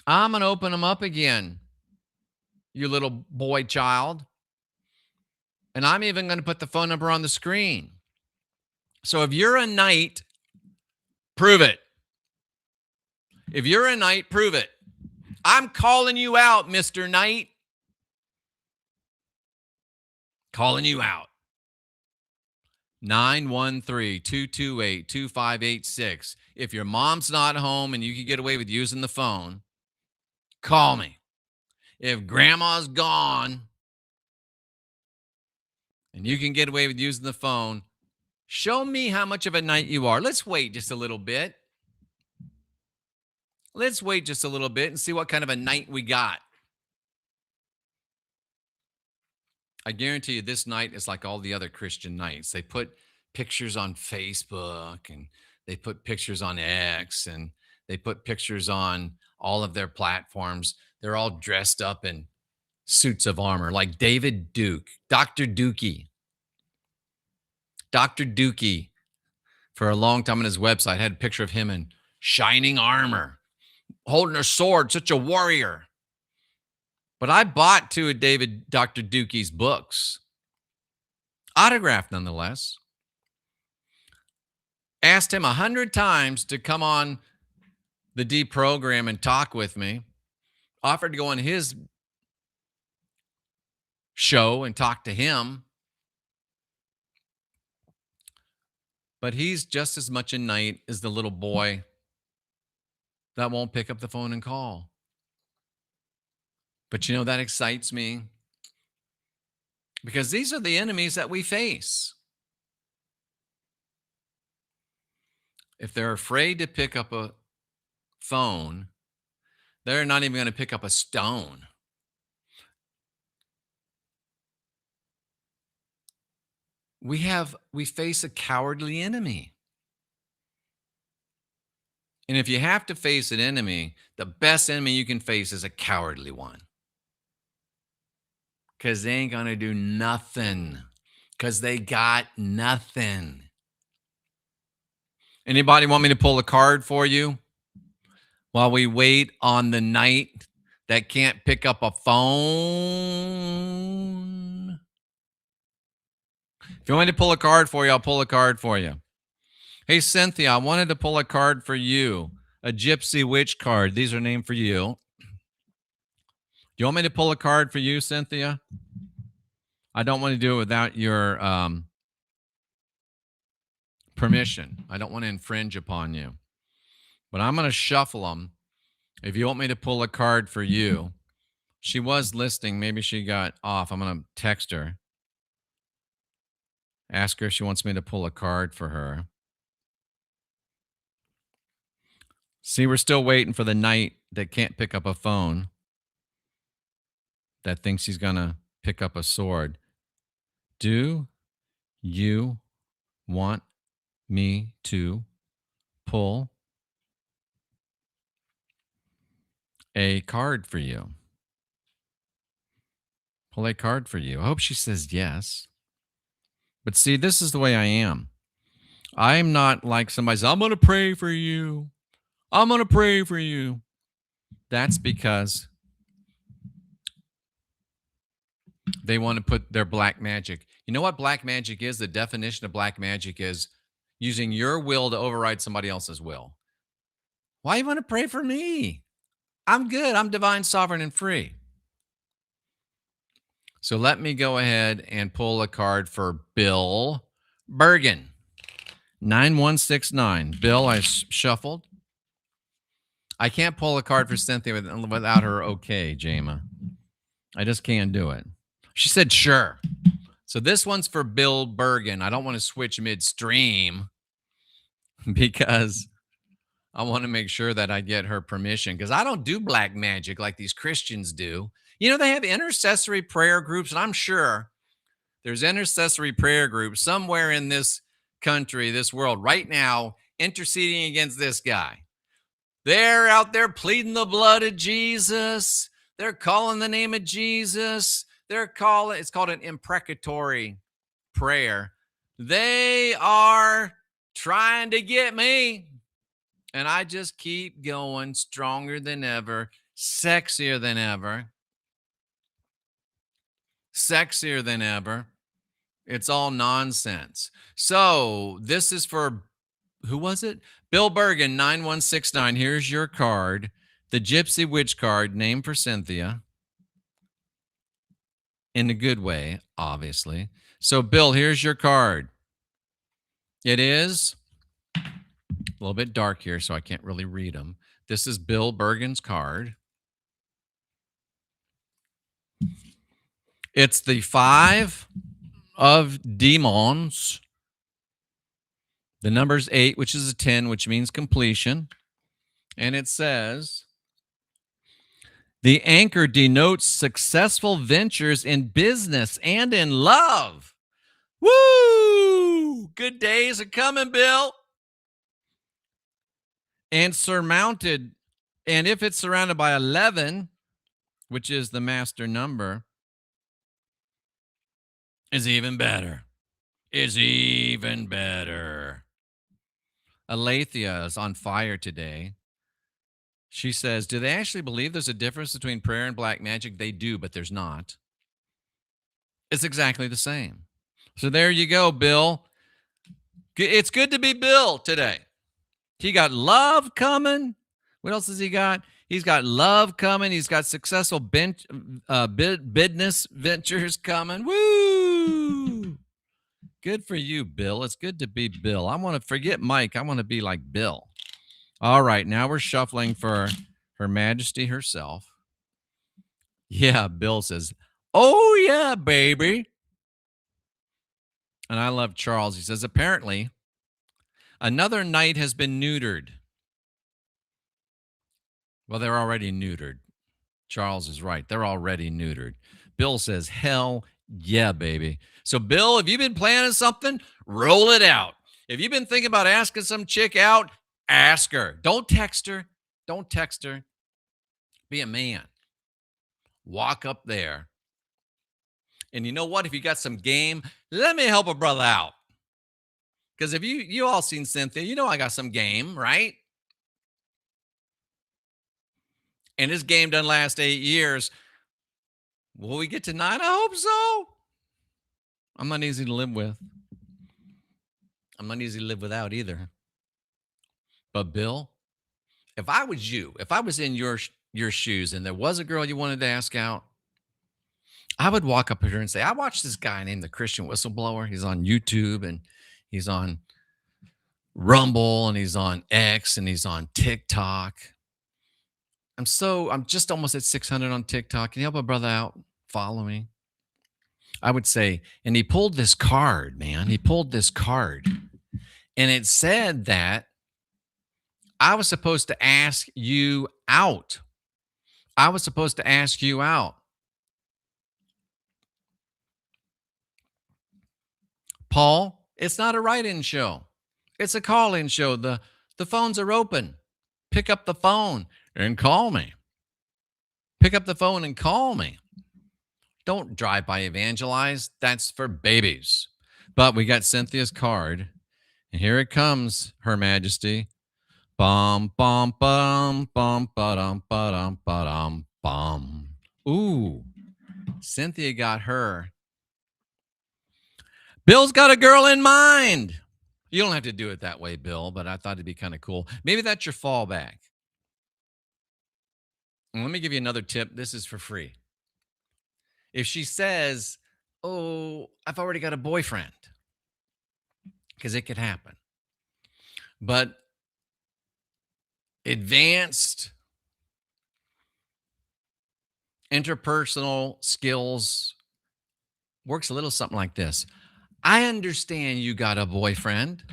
I'm going to open them up again, you little boy child. And I'm even going to put the phone number on the screen. So if you're a knight, prove it. If you're a knight, prove it. I'm calling you out, Mr. Knight. Calling you out. 913-228-2586. If your mom's not home and you can get away with using the phone, call me. If grandma's gone and you can get away with using the phone, show me how much of a knight you are. Let's wait just a little bit. Let's wait just a little bit and see what kind of a knight we got. I guarantee you this night is like all the other Christian nights. They put pictures on Facebook and they put pictures on X and they put pictures on all of their platforms. They're all dressed up in suits of armor like David Duke, Dr. Dookie. Dr. Dookie, for a long time on his website, had a picture of him in shining armor, holding a sword, such a warrior. But I bought two of Dr. Dookie's books, autographed nonetheless. Asked him 100 times to come on the deprogram and talk with me. Offered to go on his show and talk to him. But he's just as much a knight as the little boy that won't pick up the phone and call. But you know, that excites me because these are the enemies that we face. If they're afraid to pick up a phone, they're not even going to pick up a stone. We face a cowardly enemy. And if you have to face an enemy, the best enemy you can face is a cowardly one. Because they ain't going to do nothing. Because they got nothing. Anybody want me to pull a card for you while we wait on the knight that can't pick up a phone? If you want me to pull a card for you, I'll pull a card for you. Hey, Cynthia, I wanted to pull a card for you. A gypsy witch card. These are named for you. Do you want me to pull a card for you, Cynthia? I don't want to do it without your permission. I don't want to infringe upon you. But I'm going to shuffle them. If you want me to pull a card for you. She was listening. Maybe she got off. I'm going to text her. Ask her if she wants me to pull a card for her. See, we're still waiting for the knight that can't pick up a phone, that thinks he's going to pick up a sword. Do you want me to pull a card for you? Pull a card for you. I hope she says yes. But see, this is the way I am. I'm not like somebody says, I'm going to pray for you. I'm going to pray for you. That's because They want to put their black magic. You know what black magic is? The definition of black magic is using your will to override somebody else's will. Why you want to pray for me? I'm good. I'm divine, sovereign, and free. So let me go ahead and pull a card for Bill Bergen. 9169. Bill, I shuffled. I can't pull a card for Cynthia without her okay, Jama. I just can't do it. She said, sure. So this one's for Bill Bergen. I don't want to switch midstream because I want to make sure that I get her permission because I don't do black magic like these Christians do. You know, they have intercessory prayer groups, and I'm sure there's intercessory prayer groups somewhere in this country, this world right now, interceding against this guy. They're out there pleading the blood of Jesus. They're calling the name of Jesus. It's called an imprecatory prayer. They are trying to get me. And I just keep going, stronger than ever, sexier than ever. Sexier than ever. It's all nonsense. So this is for, who was it? Bill Bergen, 9169. Here's your card. The Gypsy Witch card, named for Cynthia. In a good way, obviously. So, Bill, here's your card. It is a little bit dark here, so I can't really read them. This is Bill Bergen's card. It's the 5 of Demons. The number's 8, which is a 10, which means completion. And it says, the anchor denotes successful ventures in business and in love. Woo! Good days are coming, Bill. And surmounted, and if it's surrounded by 11, which is the master number, is even better. Is even better. Alethea is on fire today. She says, do they actually believe there's a difference between prayer and black magic? They do, but there's not. It's exactly the same. So there you go, Bill. It's good to be Bill today. He got love coming. What else has he got? He's got love coming. He's got successful business ventures coming. Woo! Good for you, Bill. It's good to be Bill. I want to forget Mike. I want to be like Bill. All right, now we're shuffling for Her Majesty herself. Yeah, Bill says, oh, yeah, baby. And I love Charles. He says, apparently, another knight has been neutered. Well, they're already neutered. Charles is right. They're already neutered. Bill says, hell yeah, baby. So, Bill, if you've been planning something, roll it out. If you've been thinking about asking some chick out, ask her. Don't text her. Don't text her. Be a man. Walk up there. And you know what? If you got some game, let me help a brother out. Because if you all seen Cynthia, you know I got some game, right? And this game doesn't last 8 years. Will we get to 9? I hope so. I'm not easy to live with. I'm not easy to live without either. But Bill, if I was you, if I was in your shoes and there was a girl you wanted to ask out, I would walk up to her and say, I watched this guy named the Christian Whistleblower. He's on YouTube and he's on Rumble and he's on X and he's on TikTok. I'm just almost at 600 on TikTok. Can you help a brother out? Follow me. I would say, and he pulled this card, man. He pulled this card. And it said that I was supposed to ask you out. I was supposed to ask you out. Paul, it's not a write-in show. It's a call-in show. The phones are open. Pick up the phone and call me. Pick up the phone and call me. Don't drive by evangelize. That's for babies. But we got Cynthia's card. And here it comes, Her Majesty. Bum, bum, bum, bum, ba-dum, ba-dum, ba-dum, bum. Ooh. Cynthia got her. Bill's got a girl in mind. You don't have to do it that way, Bill, but I thought it'd be kind of cool. Maybe that's your fallback. And let me give you another tip. This is for free. If she says, "Oh, I've already got a boyfriend," because it could happen. But advanced interpersonal skills works a little something like this. I understand you got a boyfriend.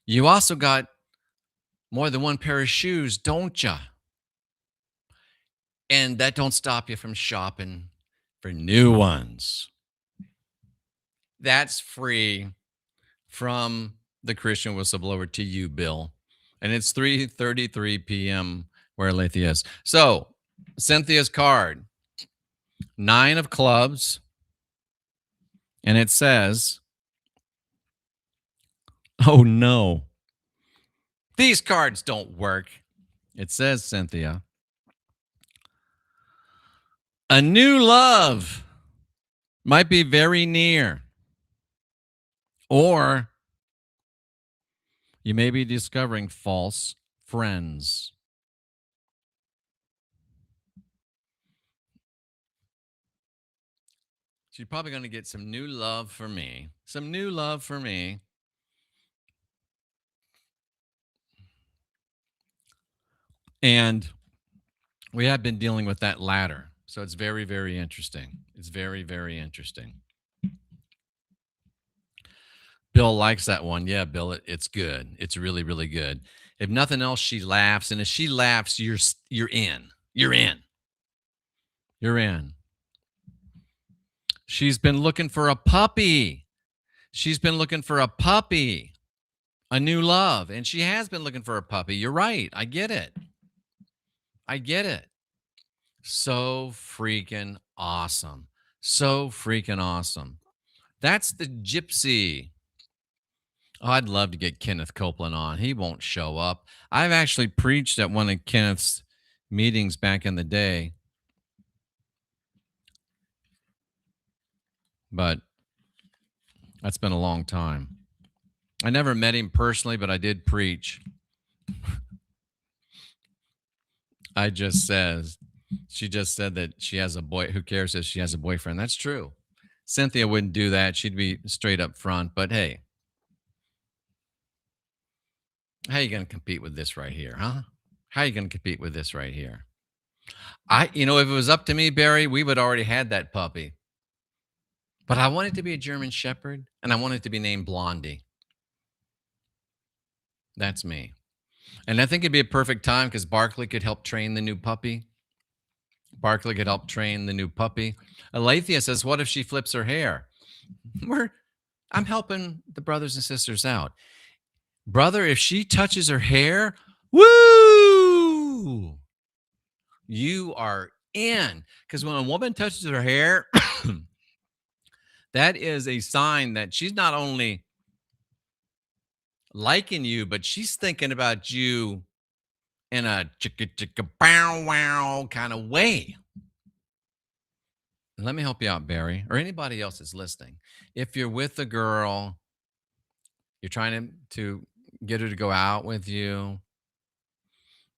You also got more than one pair of shoes, don't you? And that don't stop you from shopping for new ones. That's free from the Christian whistleblower to you, Bill. And it's 3:33 p.m. where Alethea is. So, Cynthia's card, 9 of clubs. And it says, oh no, these cards don't work. It says, Cynthia, a new love might be very near, or you may be discovering false friends. She's probably going to get some new love for me. Some new love for me. And we have been dealing with that ladder. So it's very, very interesting. It's very, very interesting. Bill likes that one. Yeah, Bill, it's good. It's really, really good. If nothing else, she laughs. And if she laughs, you're in. You're in. You're in. She's been looking for a puppy. She's been looking for a puppy. A new love. And she has been looking for a puppy. You're right. I get it. I get it. So freaking awesome. So freaking awesome. That's the gypsy. Oh, I'd love to get Kenneth Copeland on. He won't show up. I've actually preached at one of Kenneth's meetings back in the day. But that's been a long time. I never met him personally, but I did preach. She just said that she has a boy. Who cares if she has a boyfriend? That's true. Cynthia wouldn't do that. She'd be straight up front. But hey, how are you going to compete with this right here, huh? How are you going to compete with this right here? If it was up to me, Barry, we would already had that puppy. But I want it to be a German Shepherd, and I want it to be named Blondie. That's me. And I think it'd be a perfect time because Barkley could help train the new puppy. Alethea says, what if she flips her hair? I'm helping the brothers and sisters out. Brother, if she touches her hair, woo! You are in. Because when a woman touches her hair, that is a sign that she's not only liking you, but she's thinking about you in a chicka chicka bow wow kind of way. Let me help you out, Barry, or anybody else that's listening. If you're with a girl, you're trying to get her to go out with you.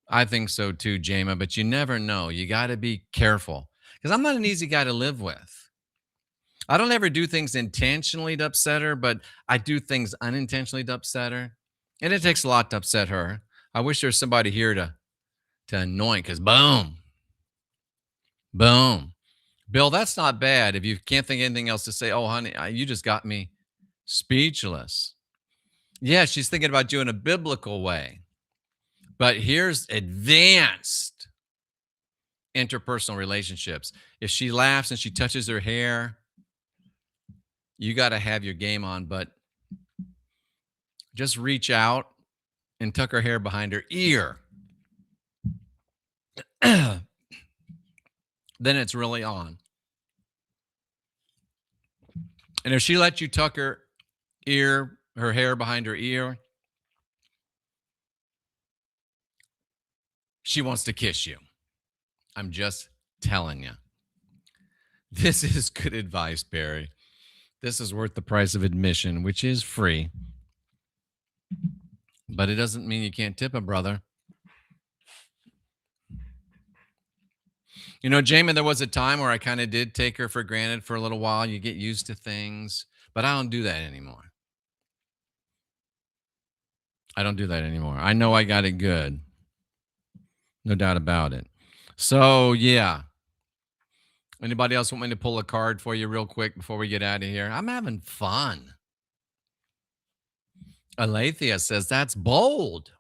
I think so too, Jama, but you never know. You got to be careful because I'm not an easy guy to live with. I don't ever do things intentionally to upset her, but I do things unintentionally to upset her. And it takes a lot to upset her. I wish there was somebody here to anoint because boom. Bill, that's not bad. If you can't think of anything else to say, oh, honey, you just got me speechless. Yeah, she's thinking about you in a biblical way. But here's advanced interpersonal relationships. If she laughs and she touches her hair, you got to have your game on. But just reach out and tuck her hair behind her ear. Then it's really on. And if she lets you tuck her hair behind her ear, she wants to kiss you. I'm just telling you. This is good advice, Barry. This is worth the price of admission, which is free. But it doesn't mean you can't tip a brother. You know, Jamin, there was a time where I kind of did take her for granted for a little while. You get used to things, but I don't do that anymore. I don't do that anymore. I know I got it good. No doubt about it. So, yeah. Anybody else want me to pull a card for you real quick before we get out of here? I'm having fun. Alethea says, that's bold.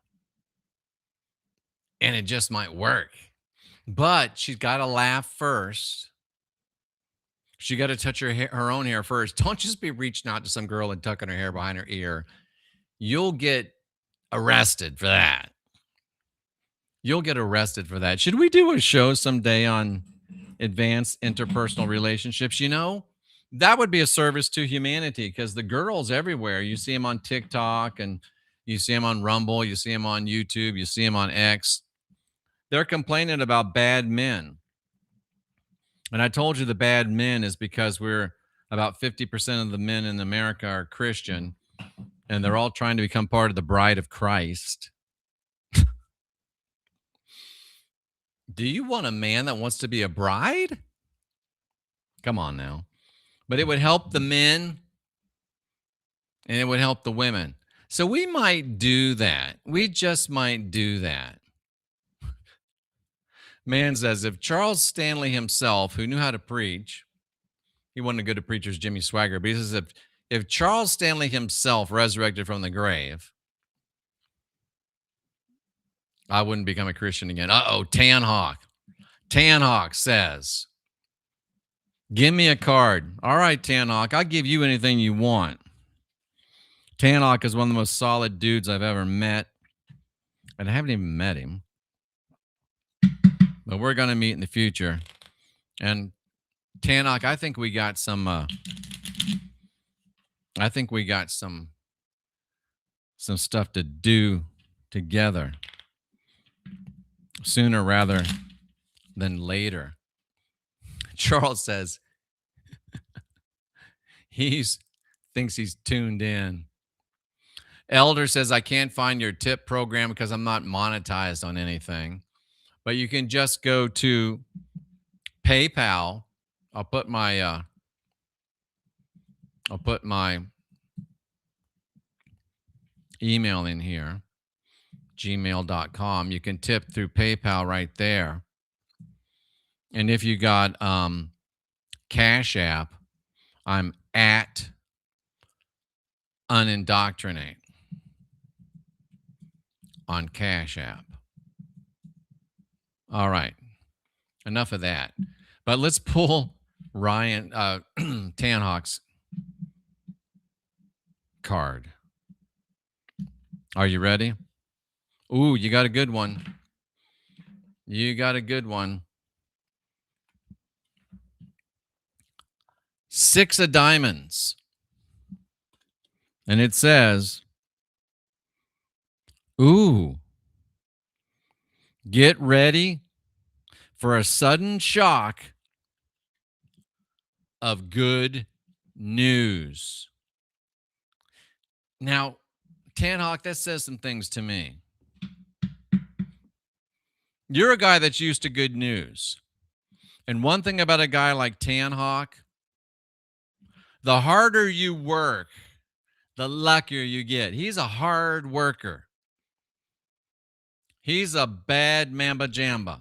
And it just might work. But she's got to laugh first. She got to touch her own hair first. Don't just be reaching out to some girl and tucking her hair behind her ear. You'll get arrested for that. You'll get arrested for that. Should we do a show someday on advanced interpersonal relationships? You know, that would be a service to humanity because the girls everywhere, you see them on TikTok and you see them on Rumble, you see them on YouTube, you see them on X. They're complaining about bad men. And I told you the bad men is because we're about 50% of the men in America are Christian and they're all trying to become part of the bride of Christ. Do you want a man that wants to be a bride? Come on now. But it would help the men and it would help the women. So we might do that. We just might do that. Man says, if Charles Stanley himself, who knew how to preach, he wasn't a good preacher as Jimmy Swaggart, but he says, if Charles Stanley himself resurrected from the grave, I wouldn't become a Christian again. Uh-oh, Tan Hawk. Tan Hawk says, give me a card. All right, Tan Hawk, I'll give you anything you want. Tan Hawk is one of the most solid dudes I've ever met. And I haven't even met him. But we're going to meet in the future. And Tan Hawk, I think we got some stuff to do together sooner rather than later. Charles says thinks he's tuned in. Elder says, I can't find your tip program because I'm not monetized on anything. But you can just go to PayPal. I'll put my email in here, gmail.com. You can tip through PayPal right there. And if you got Cash App, I'm at Unindoctrinate on Cash App. All right. Enough of that. But let's pull Ryan Tan Hawk's card. Are you ready? Ooh, you got a good one. You got a good one. 6 of diamonds. And it says, ooh, get ready for a sudden shock of good news. Now, Tan Hawk, that says some things to me. You're a guy that's used to good news. And one thing about a guy like Tan Hawk, the harder you work, the luckier you get. He's a hard worker. He's a bad mamba jamba.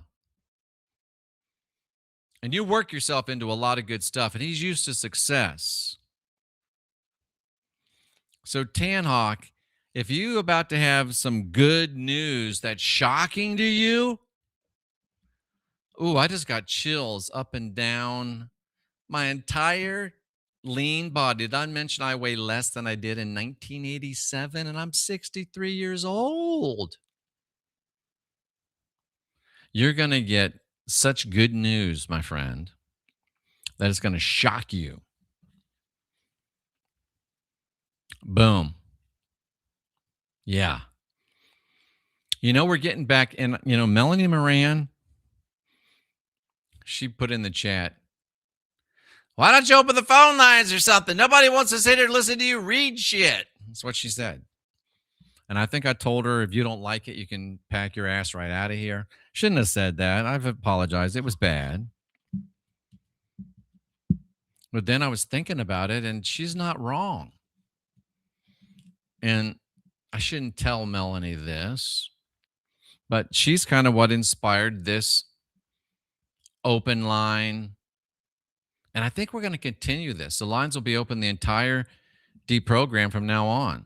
And you work yourself into a lot of good stuff, and he's used to success. So Tan Hawk, if you're about to have some good news that's shocking to you, ooh, I just got chills up and down my entire lean body. Did I mention I weigh less than I did in 1987, and I'm 63 years old? You're going to get such good news, my friend, that it's going to shock you. Boom. Yeah. You know, we're getting back in, you know, Melanie Moran, she put in the chat, Why don't you open the phone lines or something? Nobody wants to sit here and listen to you read shit. That's what she said. And I think I told her, if you don't like it, you can pack your ass right out of here. Shouldn't have said that. I've apologized. It was bad. But then I was thinking about it, and she's not wrong. And I shouldn't tell Melanie this, but she's kind of what inspired this open line. And I think we're going to continue this. The lines will be open the entire deprogram from now on.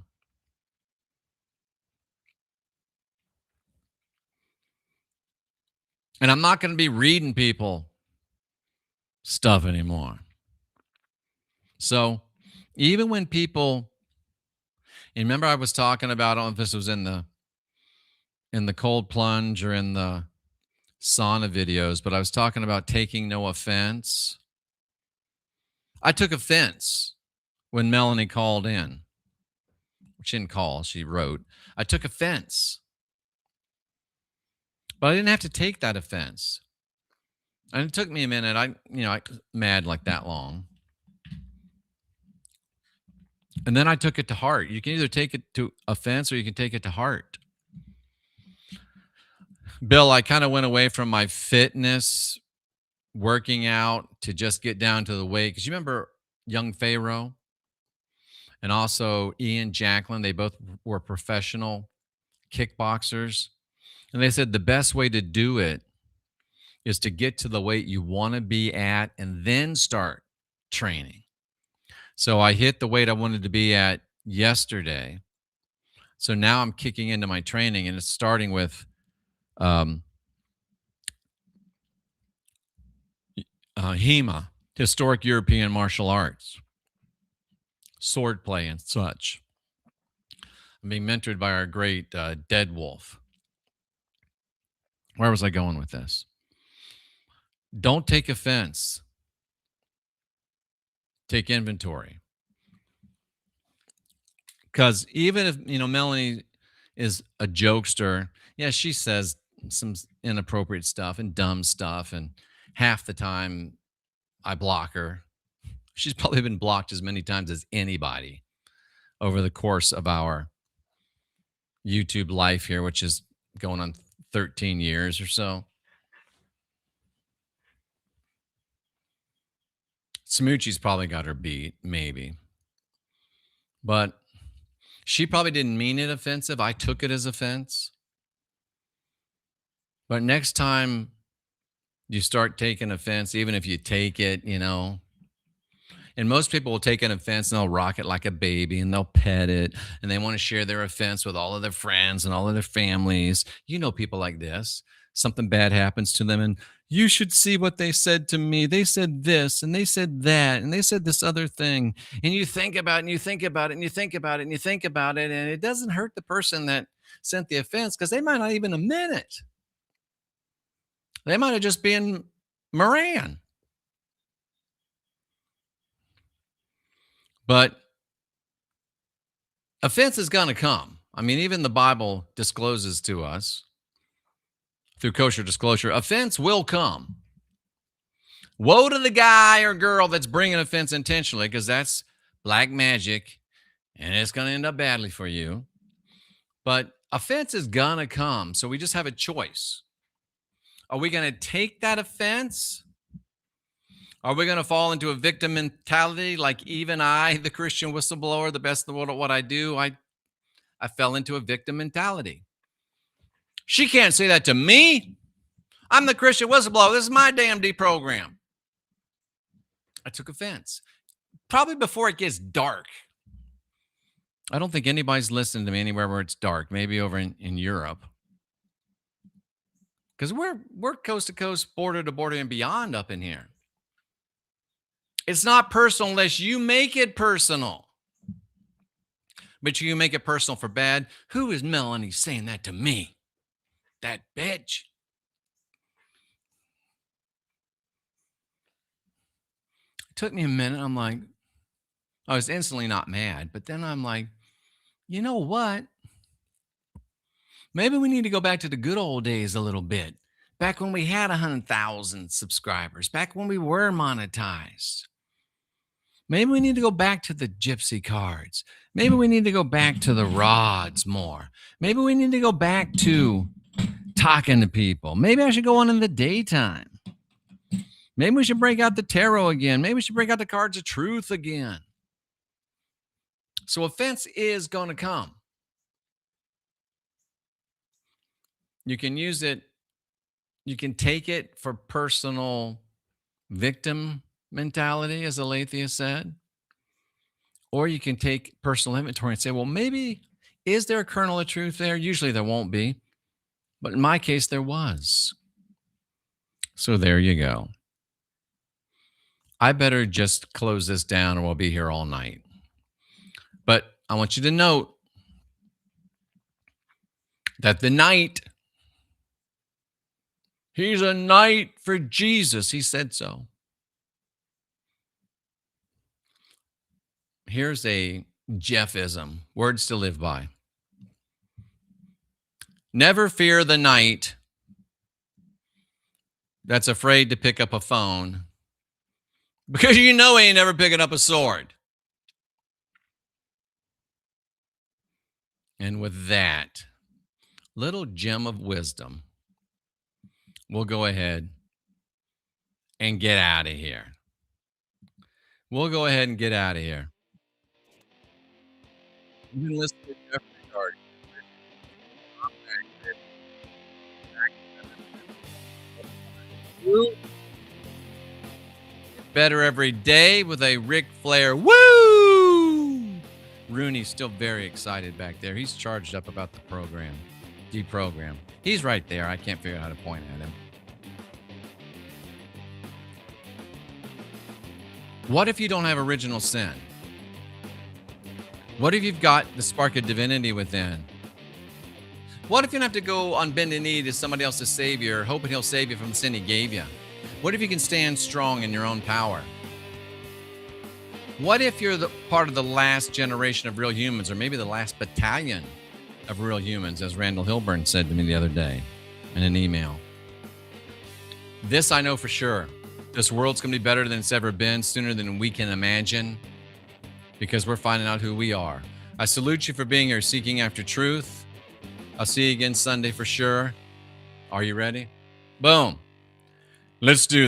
And I'm not going to be reading people stuff anymore. So even when people, and remember I was talking about, I don't know if this was in the cold plunge or in the sauna videos, but I was talking about taking no offense. I took offense when Melanie called in. She didn't call, she wrote. I took offense. But I didn't have to take that offense. And it took me a minute. I mad like that long. And then I took it to heart. You can either take it to offense or you can take it to heart. Bill, I kind of went away from my fitness, working out, to just get down to the weight. Because you remember young Pharaoh and also Ian Jacklin, they both were professional kickboxers. And they said the best way to do it is to get to the weight you want to be at and then start training. So I hit the weight I wanted to be at yesterday. So now I'm kicking into my training, and it's starting with HEMA, Historic European Martial Arts, swordplay and such. I'm being mentored by our great Dead Wolf. Where was I going with this? Don't take offense. Take inventory. Because even if, Melanie is a jokester, yeah, she says some inappropriate stuff and dumb stuff, and half the time I block her. She's probably been blocked as many times as anybody over the course of our YouTube life here, which is going on 13 years or so. Smoochie's probably got her beat, maybe. But she probably didn't mean it offensive. I took it as offense. But next time you start taking offense, even if you take it, and most people will take an offense and they'll rock it like a baby and they'll pet it and they want to share their offense with all of their friends and all of their families. People like this. Something bad happens to them and you should see what they said to me. They said this and they said that and they said this other thing. And you think about it and you think about it and you think about it and you think about it. And it doesn't hurt the person that sent the offense because they might not even admit it. They might have just been Moran. But offense is going to come. I mean, even the Bible discloses to us through kosher disclosure, offense will come. Woe to the guy or girl that's bringing offense intentionally, because that's black magic and it's going to end up badly for you. But offense is going to come. So we just have a choice. Are we going to take that offense? Are we going to fall into a victim mentality like even I, the Christian whistleblower, the best in the world at what I do? I fell into a victim mentality. She can't say that to me. I'm the Christian whistleblower. This is my damn deprogram. I took offense. Probably before it gets dark. I don't think anybody's listening to me anywhere where it's dark. Maybe over in Europe. Because we're coast to coast, border to border, and beyond up in here. It's not personal unless you make it personal. But you make it personal for bad. Who is Melanie saying that to me? That bitch. It took me a minute. I'm like, I was instantly not mad. But then I'm like, you know what? Maybe we need to go back to the good old days a little bit. Back when we had 100,000 subscribers. Back when we were monetized. Maybe we need to go back to the gypsy cards. Maybe we need to go back to the rods more. Maybe we need to go back to talking to people. Maybe I should go on in the daytime. Maybe we should break out the tarot again. Maybe we should break out the cards of truth again. So offense is going to come. You can use it. You can take it for personal victim mentality, as Aletheia said. Or you can take personal inventory and say, well, maybe, is there a kernel of truth there? Usually there won't be. But in my case, there was. So there you go. I better just close this down or we'll be here all night. But I want you to note that the knight, he's a knight for Jesus. He said so. Here's a Jeffism, words to live by. Never fear the knight that's afraid to pick up a phone, because you know he ain't never picking up a sword. And with that little gem of wisdom, we'll go ahead and get out of here. We'll go ahead and get out of here. You can listen to Jeffrey Card. Better every day with a Ric Flair. Woo! Rooney's still very excited back there. He's charged up about the program, deprogram. He's right there. I can't figure out how to point at him. What if you don't have original sin? What if you've got the spark of divinity within? What if you don't have to go on bended knee to somebody else's savior, hoping he'll save you from the sin he gave you? What if you can stand strong in your own power? What if you're the part of the last generation of real humans, or maybe the last battalion of real humans, as Randall Hilburn said to me the other day in an email? This I know for sure. This world's going to be better than it's ever been, sooner than we can imagine, because we're finding out who we are. I salute you for being here, seeking after truth. I'll see you again Sunday for sure. Are you ready? Boom. Let's do this.